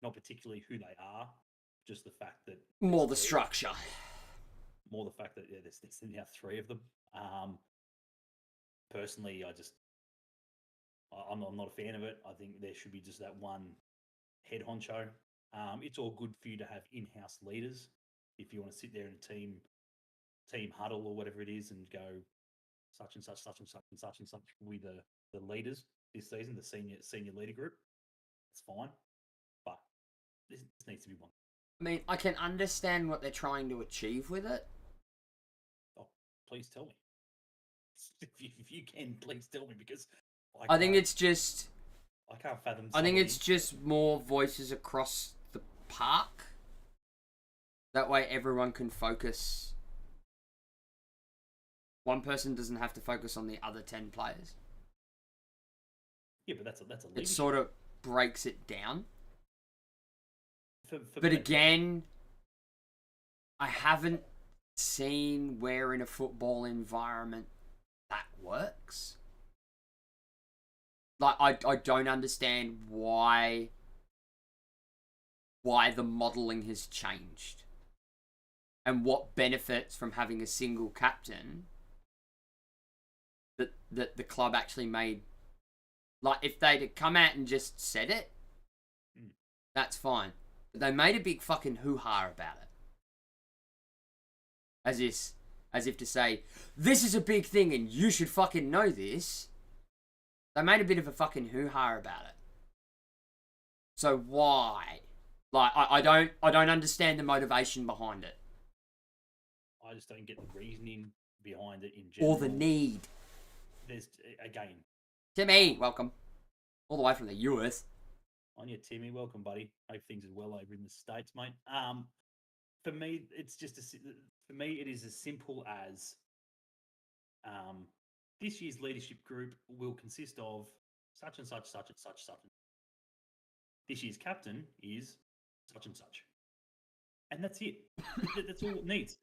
Not particularly who they are, just the fact that more the structure. More the fact that there's now 3 of them. Personally, I'm not a fan of it. I think there should be just that one head honcho. It's all good for you to have in-house leaders if you want to sit there in a team huddle or whatever it is and go such and such, such and such and such and such with the leaders this season, the senior leader group. It's fine, but this needs to be one. I mean, I can understand what they're trying to achieve with it. Oh, please tell me. If you can, please tell me, because I think it's just... I can't fathom... I think it's just more voices across the park. That way everyone can focus. One person doesn't have to focus on the other 10 players. Yeah, but that's a leadership. It sort of breaks it down. But again, I haven't seen where in a football environment that works. Like, I don't understand why the modelling has changed. And what benefits from having a single captain that the club actually made. Like, if they'd come out and just said it, that's fine. But they made a big fucking hoo-ha about it. As if to say, this is a big thing and you should fucking know this. They made a bit of a fucking hoo-ha about it. So why? Like, I don't understand the motivation behind it. I just don't get the reasoning behind it in general. Or the need. There's, again... Timmy, welcome. All the way from the US. On you, Timmy. Welcome, buddy. Hope things are well over in the States, mate. For me, it is as simple as this year's leadership group will consist of such and such, such and such, such. This year's captain is such and such. And that's it. That's all it needs.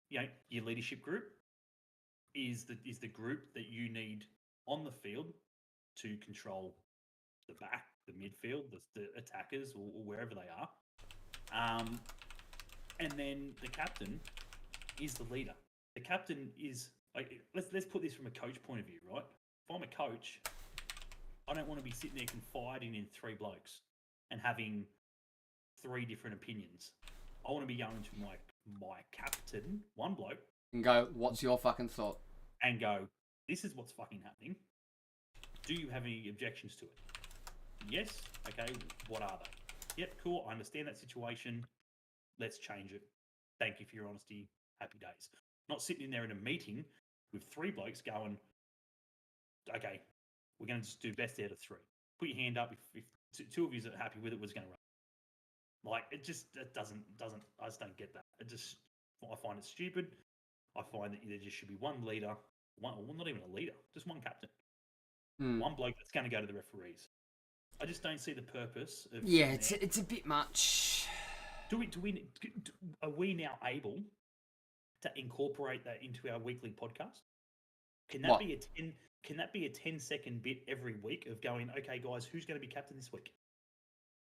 You know, your leadership group is the group that you need on the field to control the back, the midfield, the attackers, or wherever they are. And then the captain is the leader. The captain is, like, let's put this from a coach point of view, right? If I'm a coach, I don't want to be sitting there confiding in 3 blokes and having 3 different opinions. I want to be going to my captain, one bloke, and go, what's your fucking thought? And go, this is what's fucking happening. Do you have any objections to it? Yes. Okay. What are they? Yep. Cool. I understand that situation. Let's change it. Thank you for your honesty. Happy days. Not sitting in there in a meeting with 3 blokes going, okay, we're going to just do best out of 3. Put your hand up if 2 of you are happy with it. We're just going to run. Like, it doesn't. I just don't get that. I find it stupid. I find that there just should be one leader. Well, not even a leader, just one captain. One bloke that's going to go to the referees. I just don't see the purpose of... Yeah, it's a bit much. Are we now able to incorporate that into our weekly podcast? Can that be a 10-second bit every week of going, okay, guys, who's going to be captain this week?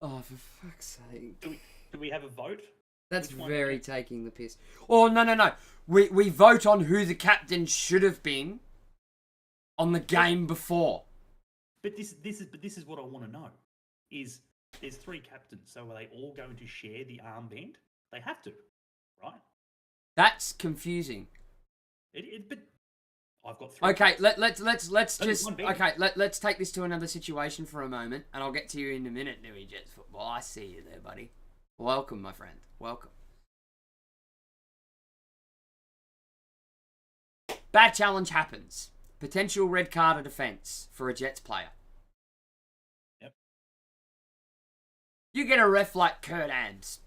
Oh, for fuck's sake. Do we have a vote? That's very taking the piss. Oh, no. We vote on who the captain should have been on the game before. But this is what I want to know. Is there's 3 captains, so are they all going to share the armband? They have to, right? That's confusing. But I've got 3. Okay, let's take this to another situation for a moment, and I'll get to you in a minute, Newey Jets football. I see you there, buddy. Welcome, my friend. Welcome. Bad challenge happens. Potential red card of defence for a Jets player. Yep. You get a ref like Kurt Ames,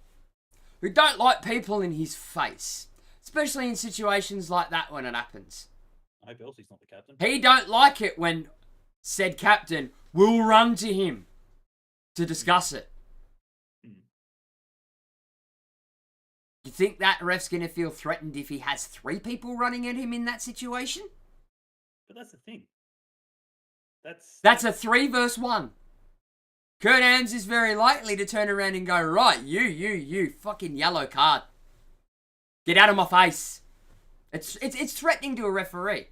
who don't like people in his face, especially in situations like that when it happens. I hope Elsie's not the captain. He don't like it when said captain will run to him to discuss it. You think that ref's going to feel threatened if he has 3 people running at him in that situation? But that's the thing. That's a 3 versus 1. Kurt Ames is very likely to turn around and go, right, you, fucking yellow card. Get out of my face. It's threatening to a referee.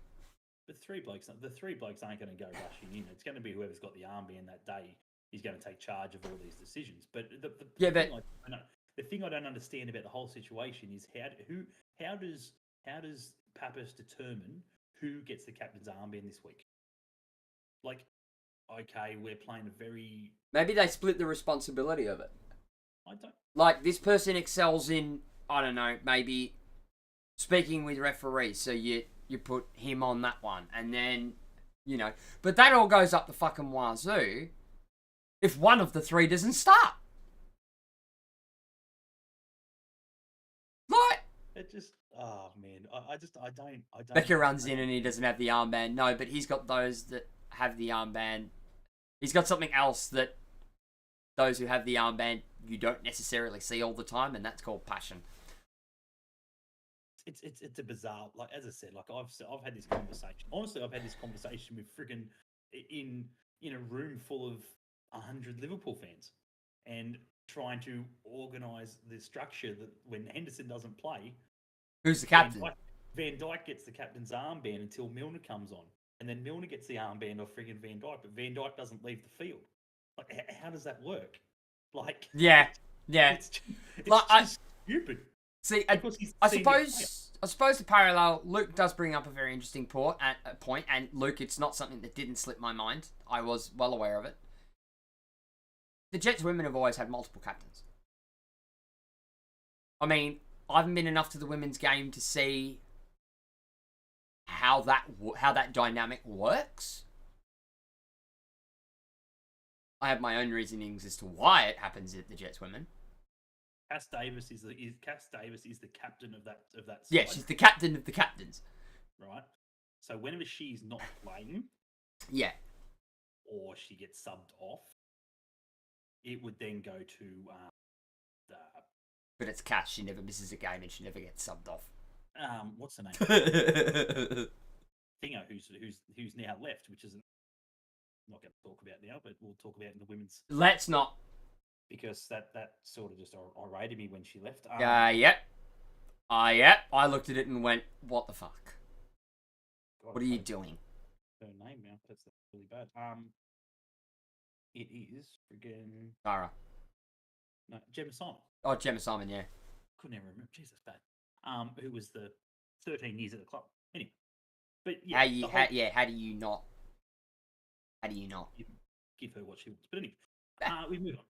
The three blokes aren't going to go rushing in. It's going to be whoever's got the armband that day is going to take charge of all these decisions. But the thing I don't understand about the whole situation is how does Pappas determine who gets the captain's armband this week? Like, okay, we're playing a very... Maybe they split the responsibility of it. I don't... Like, this person excels in, I don't know, maybe speaking with referees, so you put him on that one, and then, you know... But that all goes up the fucking wazoo if one of the 3 doesn't start. Like... It just... Oh, man. I don't... Becker runs in and he doesn't have the armband. No, but he's got those that have the armband. He's got something else that those who have the armband you don't necessarily see all the time, and that's called passion. It's a bizarre, like, as I said, like I've had this conversation. Honestly, I've had this conversation with friggin' in a room full of 100 Liverpool fans, and trying to organise the structure that when Henderson doesn't play, who's the captain? Van Dijk gets the captain's armband until Milner comes on, and then Milner gets the armband off friggin' Van Dijk, but Van Dijk doesn't leave the field. Like, how does that work? Like, yeah, it's like, just stupid. See, I suppose the parallel, Luke does bring up a very interesting point, and Luke, it's not something that didn't slip my mind. I was well aware of it. The Jets women have always had multiple captains. I mean, I haven't been enough to the women's game to see how that dynamic works. I have my own reasonings as to why it happens at the Jets women. Cass Davis is the captain of that side. Yeah, she's the captain of the captains. Right. So whenever she's not playing, yeah, or she gets subbed off, it would then go to But it's Cass. She never misses a game and she never gets subbed off. What's the name? Thingo, who's now left, which is not going to talk about now, but we'll talk about in the women's. Let's not. Because that sort of just irritated me when she left. Yep. I looked at it and went, what the fuck? God, what are you doing? Her name now. That's really bad. It is friggin' Sarah. No, Gemma Simon. Oh, Gemma Simon, yeah. Couldn't even remember. Jesus, bad. Who was the 13 years at the club? Anyway, but yeah. How do you not give her what she wants? But anyway, we move on.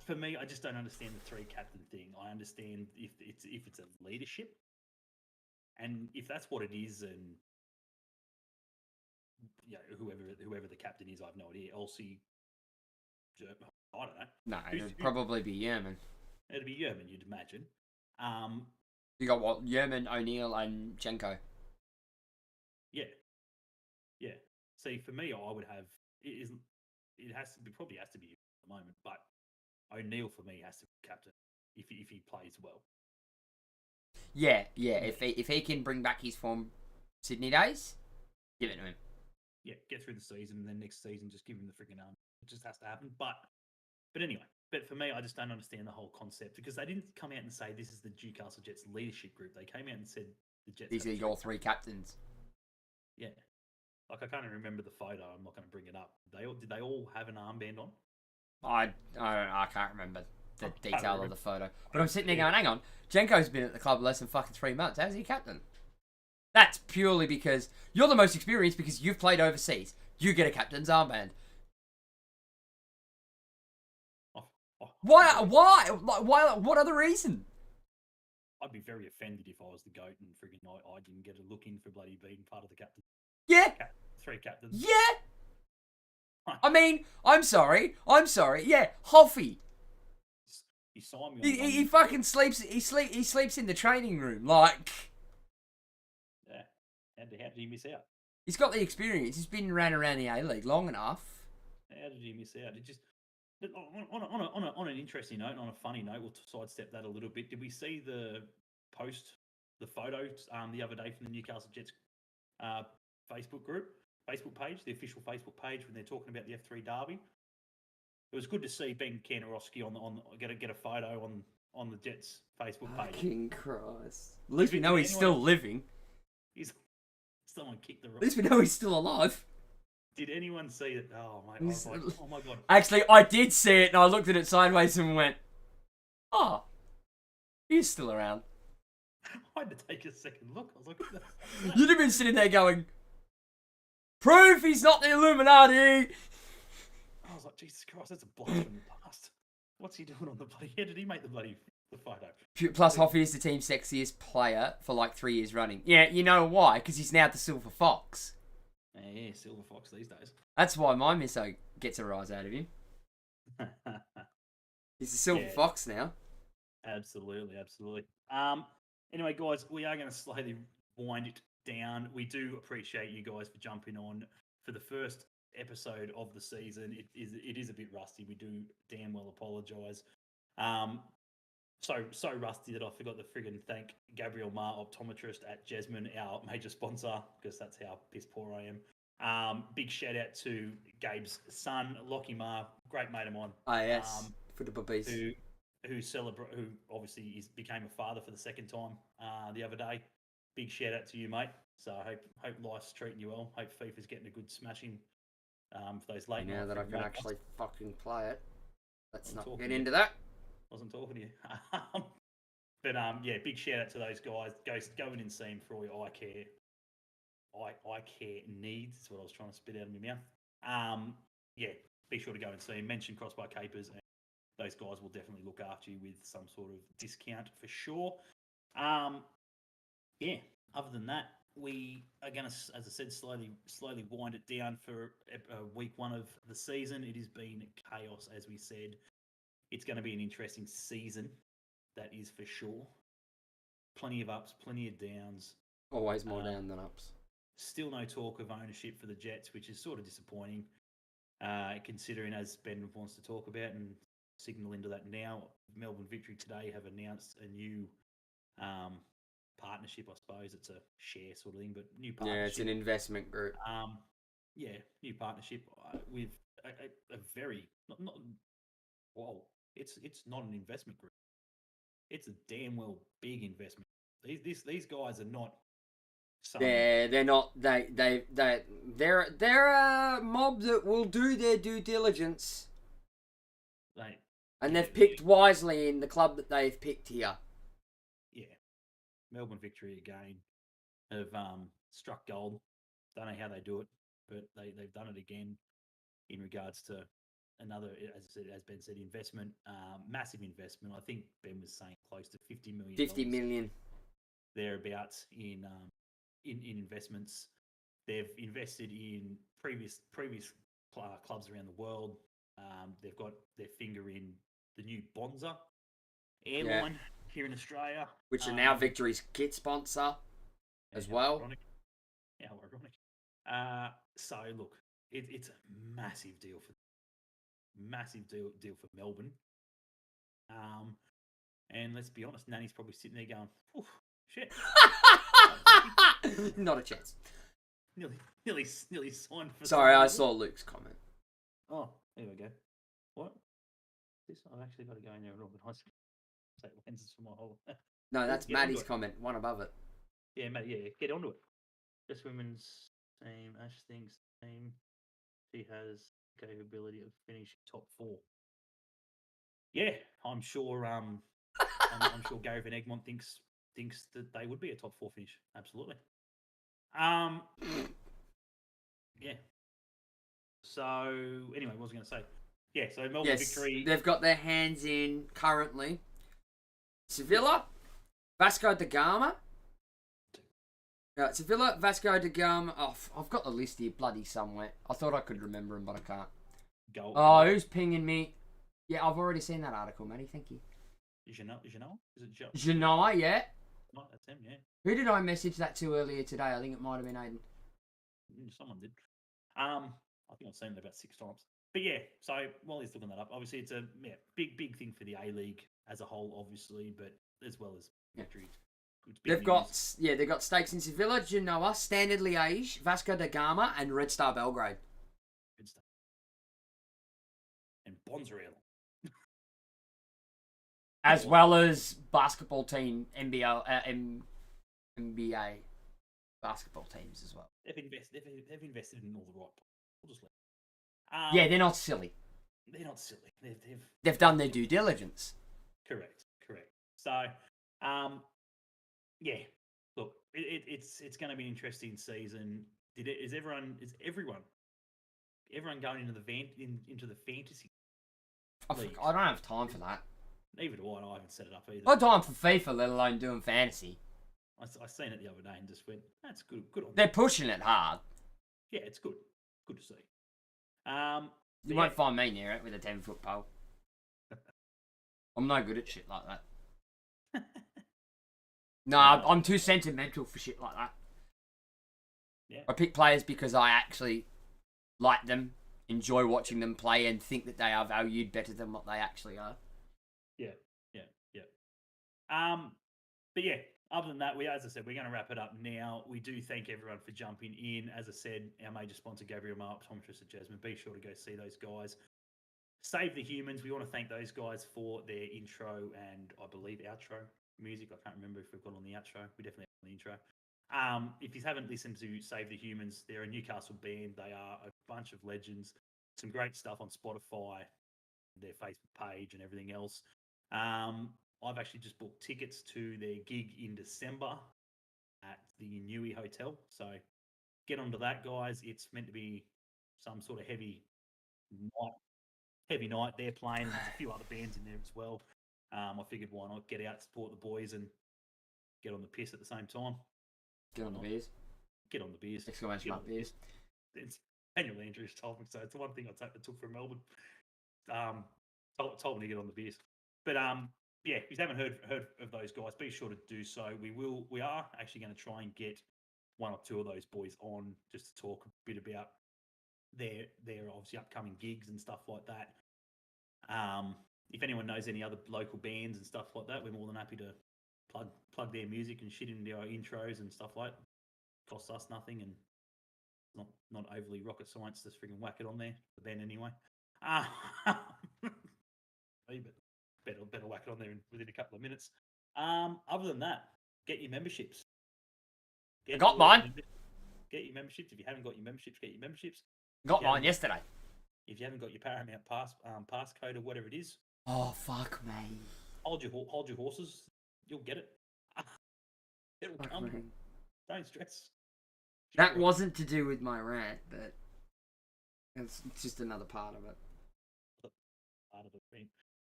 For me, I just don't understand the 3 captain thing. I understand if it's a leadership, and if that's what it is, and whoever the captain is, I have no idea. Elsie, I don't know. No, it'd probably be Yerman. It'd be Yerman, you'd imagine. You got what? Yerman, O'Neill, and Jenko. Yeah. See, for me, I would have it probably has to be at the moment, but O'Neill for me has to be captain if he plays well. Yeah. If he can bring back his form Sydney days, give it to him. Yeah, get through the season, and then next season just give him the freaking arm. It just has to happen. But anyway, for me, I just don't understand the whole concept, because they didn't come out and say this is the Newcastle Jets leadership group. They came out and said the Jets. These are your 3 captains. Yeah. Like, I can't even remember the photo. I'm not going to bring it up. Did they all have an armband on? I can't remember the detail of the photo. But I'm sitting there going, hang on, Jenko's been at the club less than fucking 3 months. How's he captain? That's purely because you're the most experienced because you've played overseas. You get a captain's armband. Why? What other reason? I'd be very offended if I was the GOAT and friggin' I didn't get a look in for bloody being part of the captain. Yeah. 3 captains. Yeah. I mean, I'm sorry. Yeah, Hoffy. He signed me on He fucking sleeps. He sleeps in the training room. Like, yeah. How did he miss out? He's got the experience. He's been around the A-League long enough. How did he miss out? It just on an interesting note, on a funny note, we'll sidestep that a little bit. Did we see the photos the other day from the Newcastle Jets Facebook page, the official Facebook page, when they're talking about the F3 derby? It was good to see Ben Kantarowski on get a photo on the Jets Facebook page. Fucking Christ! At least we know he's still living. He's someone kicked the rock. At least we know he's still alive. Did anyone see it? Oh mate, I was like, oh my god. Actually, I did see it, and I looked at it sideways and went, "Oh, he's still around." I had to take a second look. I was like, You'd have been sitting there going, "Proof he's not the Illuminati." I was like, Jesus Christ, that's a blast from the past. What's he doing on the bloody? How did he make the photo? Plus, Hoffy is the team's sexiest player for like 3 years running. Yeah, you know why? Because he's now the Silver Fox. Yeah, Silver Fox these days. That's why my misso gets a rise out of him. He's the Silver Fox now. Absolutely. Anyway, guys, we are going to slowly wind it down. We do appreciate you guys for jumping on for the first episode of the season. It is a bit rusty. We do damn well apologise. So rusty that I forgot to friggin' thank Gabriel Ma, optometrist at Jasmine, our major sponsor, because that's how piss poor I am. Big shout out to Gabe's son, Lockie Ma, great mate of mine. Ah, yes, for the puppies. Who obviously became a father for the second time the other day. Big shout out to you, mate. So I hope life's treating you well. Hope FIFA's getting a good smashing for those late nights. Now that I can actually fucking play it, let's not get into that. Wasn't talking to you. But yeah, big shout out to those guys. Go in and see them for all your eye care needs. That's what I was trying to spit out of my mouth. Yeah, be sure to go and see them. Mention Crossbar Capers, and those guys will definitely look after you with some sort of discount for sure. Yeah, other than that, we are going to, as I said, slowly wind it down for week 1 of the season. It has been chaos, as we said. It's going to be an interesting season, that is for sure. Plenty of ups, plenty of downs. Always more down than ups. Still no talk of ownership for the Jets, which is sort of disappointing, considering, as Ben wants to talk about and signal into that now, Melbourne Victory today have announced a new partnership. I suppose it's a share sort of thing, but new partnership. Yeah, it's an investment group. Yeah, new partnership with a very not whoa. It's not an investment group. It's a damn well big investment. These guys are not. They're not. They're a mob that will do their due diligence. They've picked wisely in the club that they've picked here. Yeah, Melbourne Victory again have struck gold. Don't know how they do it, but they've done it again in regards to another, as Ben said, investment, massive investment. I think Ben was saying close to $50 million. 50 million. Thereabouts in investments. They've invested in previous clubs around the world. They've got their finger in the new Bonza airline here in Australia, which are now Victory's kit sponsor as well. Ironic. How ironic. So look, it's a massive deal for Melbourne. And let's be honest, Nanny's probably sitting there going, "Oof, shit." Not a chance. Nearly signed for. Sorry, I saw Luke's comment. Oh, there we go. What? This I've actually got to go in there and organise. Take lenses for my whole. No, that's Maddie's comment. One above it. Yeah, Matt. Yeah, get onto it. This women's team, Ash thinks team, she has capability of finishing top 4. Yeah, I'm sure. I'm sure Gary Van Egmont thinks that they would be a top 4 finish. Absolutely. Yeah. So anyway, what was I going to say? Yeah. So Melbourne Victory. They've got their hands in currently Sevilla, Vasco da Gama. Right, Sevilla, Vasco da Gama. Oh, I've got the list here bloody somewhere. I thought I could remember them, but I can't. Who's pinging me? Yeah, I've already seen that article, matey. Thank you. Is it Genoa, yeah. No, that's him, yeah. Who did I message that to earlier today? I think it might have been Aiden. Someone did. I think I've seen it about 6 times. But yeah, so while he's looking that up, obviously it's a big thing for the A-League as a whole, obviously, but as well as Madrid. They've got stakes in Sevilla, Genoa, Standard Liège, Vasco da Gama, and Red Star Belgrade. Good stuff. And Bonzarello. As well as basketball team, NBA basketball teams as well. They've invested in all the right. We'll just let. Yeah, they're not silly. They're not silly. They've done their due diligence. Correct. So, yeah. Look, it's going to be an interesting season. Is everyone going into the fantasy league? I don't have time for that. Neither do I. I haven't set it up either. I don't have time for FIFA, let alone doing fantasy. I seen it the other day and just went, "That's good. Good on." They're pushing it hard. Yeah, it's good. Good to see. You won't find me near it with a 10-foot pole. I'm no good at shit like that. No, I'm too sentimental for shit like that. Yeah. I pick players because I actually like them, enjoy watching them play, and think that they are valued better than what they actually are. Yeah. But yeah, other than that, as I said, we're going to wrap it up now. We do thank everyone for jumping in. As I said, our major sponsor, Gabriel Mar, Optometrist at Jasmine. Be sure to go see those guys. Save the Humans. We want to thank those guys for their intro and, I believe, outro music. I can't remember if we've got on the outro. We definitely have on the intro. If you haven't listened to Save the Humans, they're a Newcastle band. They are a bunch of legends. Some great stuff on Spotify, their Facebook page and everything else. I've actually just booked tickets to their gig in December at the Newey Hotel. So get onto that, guys. It's meant to be some sort of heavy night. They're playing. There's a few other bands in there as well. I figured why not get out, support the boys, and get on the piss at the same time. Get on the beers. Get on the beers. Exclamation mark beers. Daniel Andrews told me so. It's the one thing I took from Melbourne. Told me to get on the beers. But yeah, if you haven't heard of those guys, be sure to do so. We are actually going to try and get one or two of those boys on just to talk a bit about their obviously upcoming gigs and stuff like that. If anyone knows any other local bands and stuff like that, we're more than happy to plug their music and shit into our intros and stuff like that. Costs us nothing and not overly rocket science to freaking whack it on there. The band anyway. Better whack it on there within a couple of minutes. Other than that, get your memberships. Got mine. Get your memberships. If you haven't got your memberships, get your memberships. Got mine yesterday. If you haven't got your Paramount passcode or whatever it is. Oh, fuck me. Hold your horses. You'll get it. It'll come. Me. Don't stress. That wasn't to do with my rant, but it's just another part of it. Part of the rant.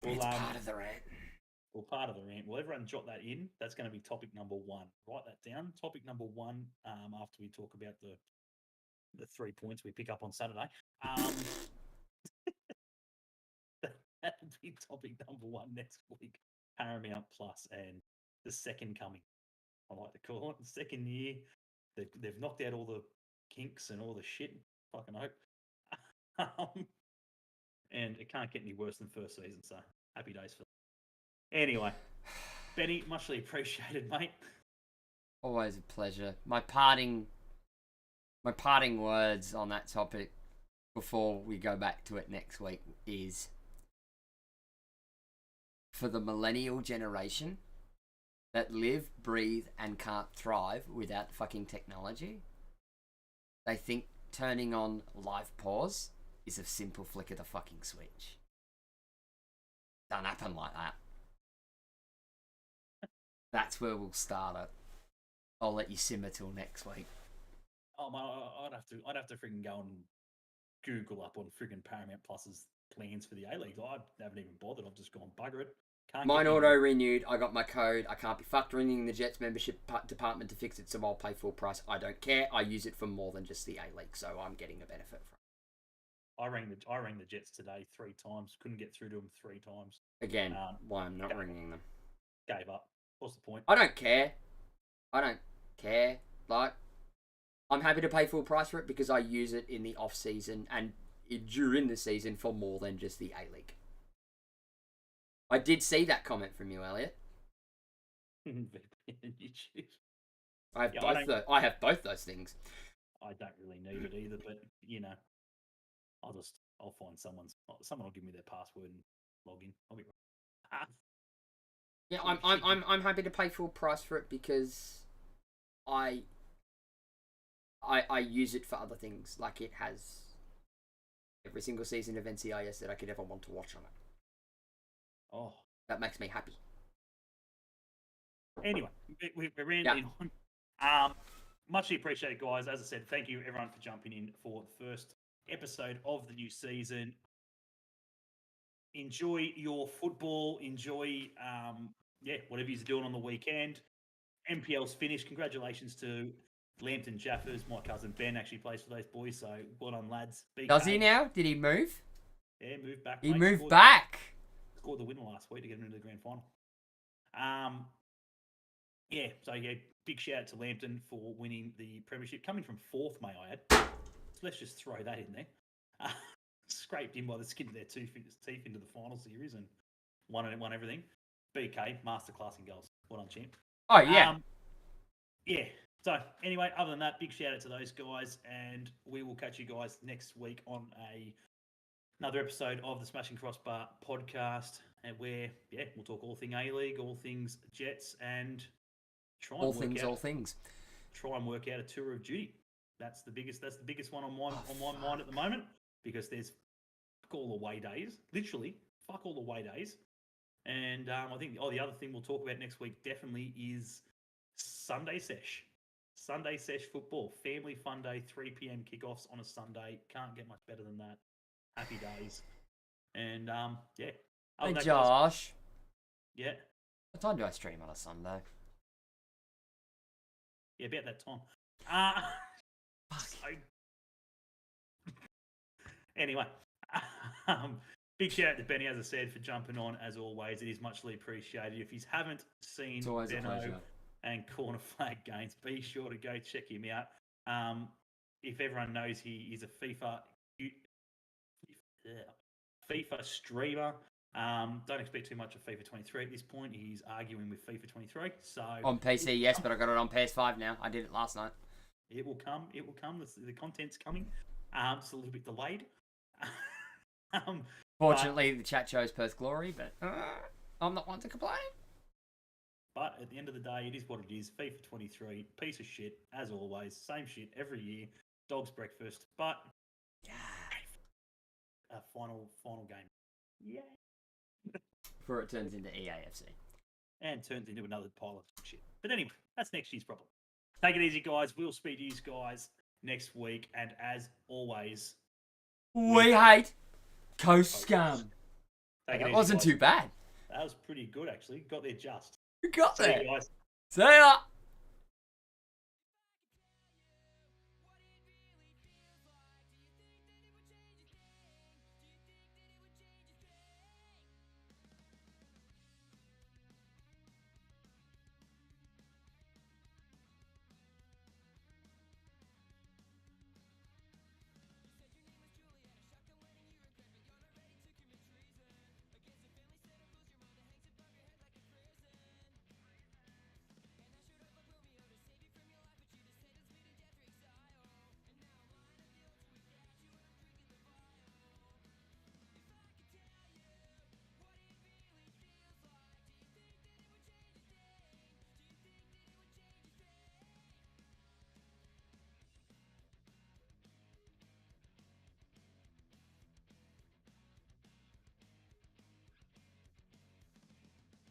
It's part of the rant. Well, part of the rant. Well, everyone jot that in. That's going to be topic number 1. Write that down. Topic number 1. After we talk about the 3 points we pick up on Saturday. That'll be topic number 1 next week. Paramount Plus and the second coming. I like to call it the second year. They've knocked out all the kinks and all the shit. Fucking hope. And it can't get any worse than first season. So happy days for that. Anyway, Benny, muchly appreciated, mate. Always a pleasure. My parting words on that topic before we go back to it next week is, for the millennial generation that live, breathe, and can't thrive without fucking technology, they think turning on live pause is a simple flick of the fucking switch. Don't happen like that. That's where we'll start it. I'll let you simmer till next week. Oh man, I'd have to freaking go and Google up on freaking Paramount Plus's plans for the A-League. I haven't even bothered. I've just gone bugger it. Mine auto-renewed. I got my code. I can't be factoring in the Jets membership department to fix it, so I'll pay full price. I don't care. I use it for more than just the A-League, so I'm getting a benefit from it. I rang the Jets today 3 times. Couldn't get through to them 3 times. Again, why I'm not ringing them. Gave up. What's the point? I don't care. Like, I'm happy to pay full price for it because I use it in the off-season and during the season for more than just the A-League. I did see that comment from you, Elliot. I have both those things. I don't really need it either, but I'll find someone will give me their password and log in. I'll be right. Yeah, I'm happy to pay full price for it because I use it for other things. Like, it has every single season of NCIS that I could ever want to watch on it. Oh, that makes me happy. Anyway, we're rambling on. Muchly appreciated, guys. As I said, thank you everyone for jumping in for the first episode of the new season. Enjoy your football. Enjoy, whatever you're doing on the weekend. MPL's finished. Congratulations to Lambton Jaffers. My cousin Ben actually plays for those boys, so well done, lads. BK. Does he now? Did he move? Yeah, moved back. He moved back. Scored the winner last week to get him into the grand final. Big shout out to Lambton for winning the premiership, coming from 4th, may I add. So let's just throw that in there. Scraped in by the skin of their teeth into the final series and won everything. BK, masterclass in goals. Well done, champ. Oh, yeah. So, anyway, other than that, big shout out to those guys, and we will catch you guys next week on another episode of the Smashing Crossbar podcast, and where, we'll talk all things A-League, all things Jets, and try and work out a tour of duty. That's the biggest one on my mind at the moment, because there's fuck all away days, literally fuck all away days. And I think the other thing we'll talk about next week definitely is Sunday sesh football, family fun day, 3 p.m. kickoffs on a Sunday. Can't get much better than that. Happy days. And Hey Josh. Yeah. What time do I stream on a Sunday? Yeah, about that time. Anyway, big shout out to Benny, as I said, for jumping on as always. It is muchly appreciated. If you haven't seen Benno and Corner Flag games, be sure to go check him out. If everyone knows, he is a FIFA streamer. Don't expect too much of FIFA 23 at this point. He's arguing with FIFA 23. So on PC, yes, but I got it on PS5 now. I did it last night. It will come. The content's coming. It's a little bit delayed. Fortunately, the chat shows Perth Glory, but I'm not one to complain. But at the end of the day, it is what it is. FIFA 23, piece of shit, as always. Same shit every year. Dog's breakfast. But final game. Yeah. Before it turns into EAFC. And turns into another pile of shit. But anyway, that's next year's problem. Take it easy, guys. We'll speak to you guys next week. And as always, we hate Coast Scum. That wasn't too bad. That was pretty good, actually. Got there just. We got there. See you guys. See ya.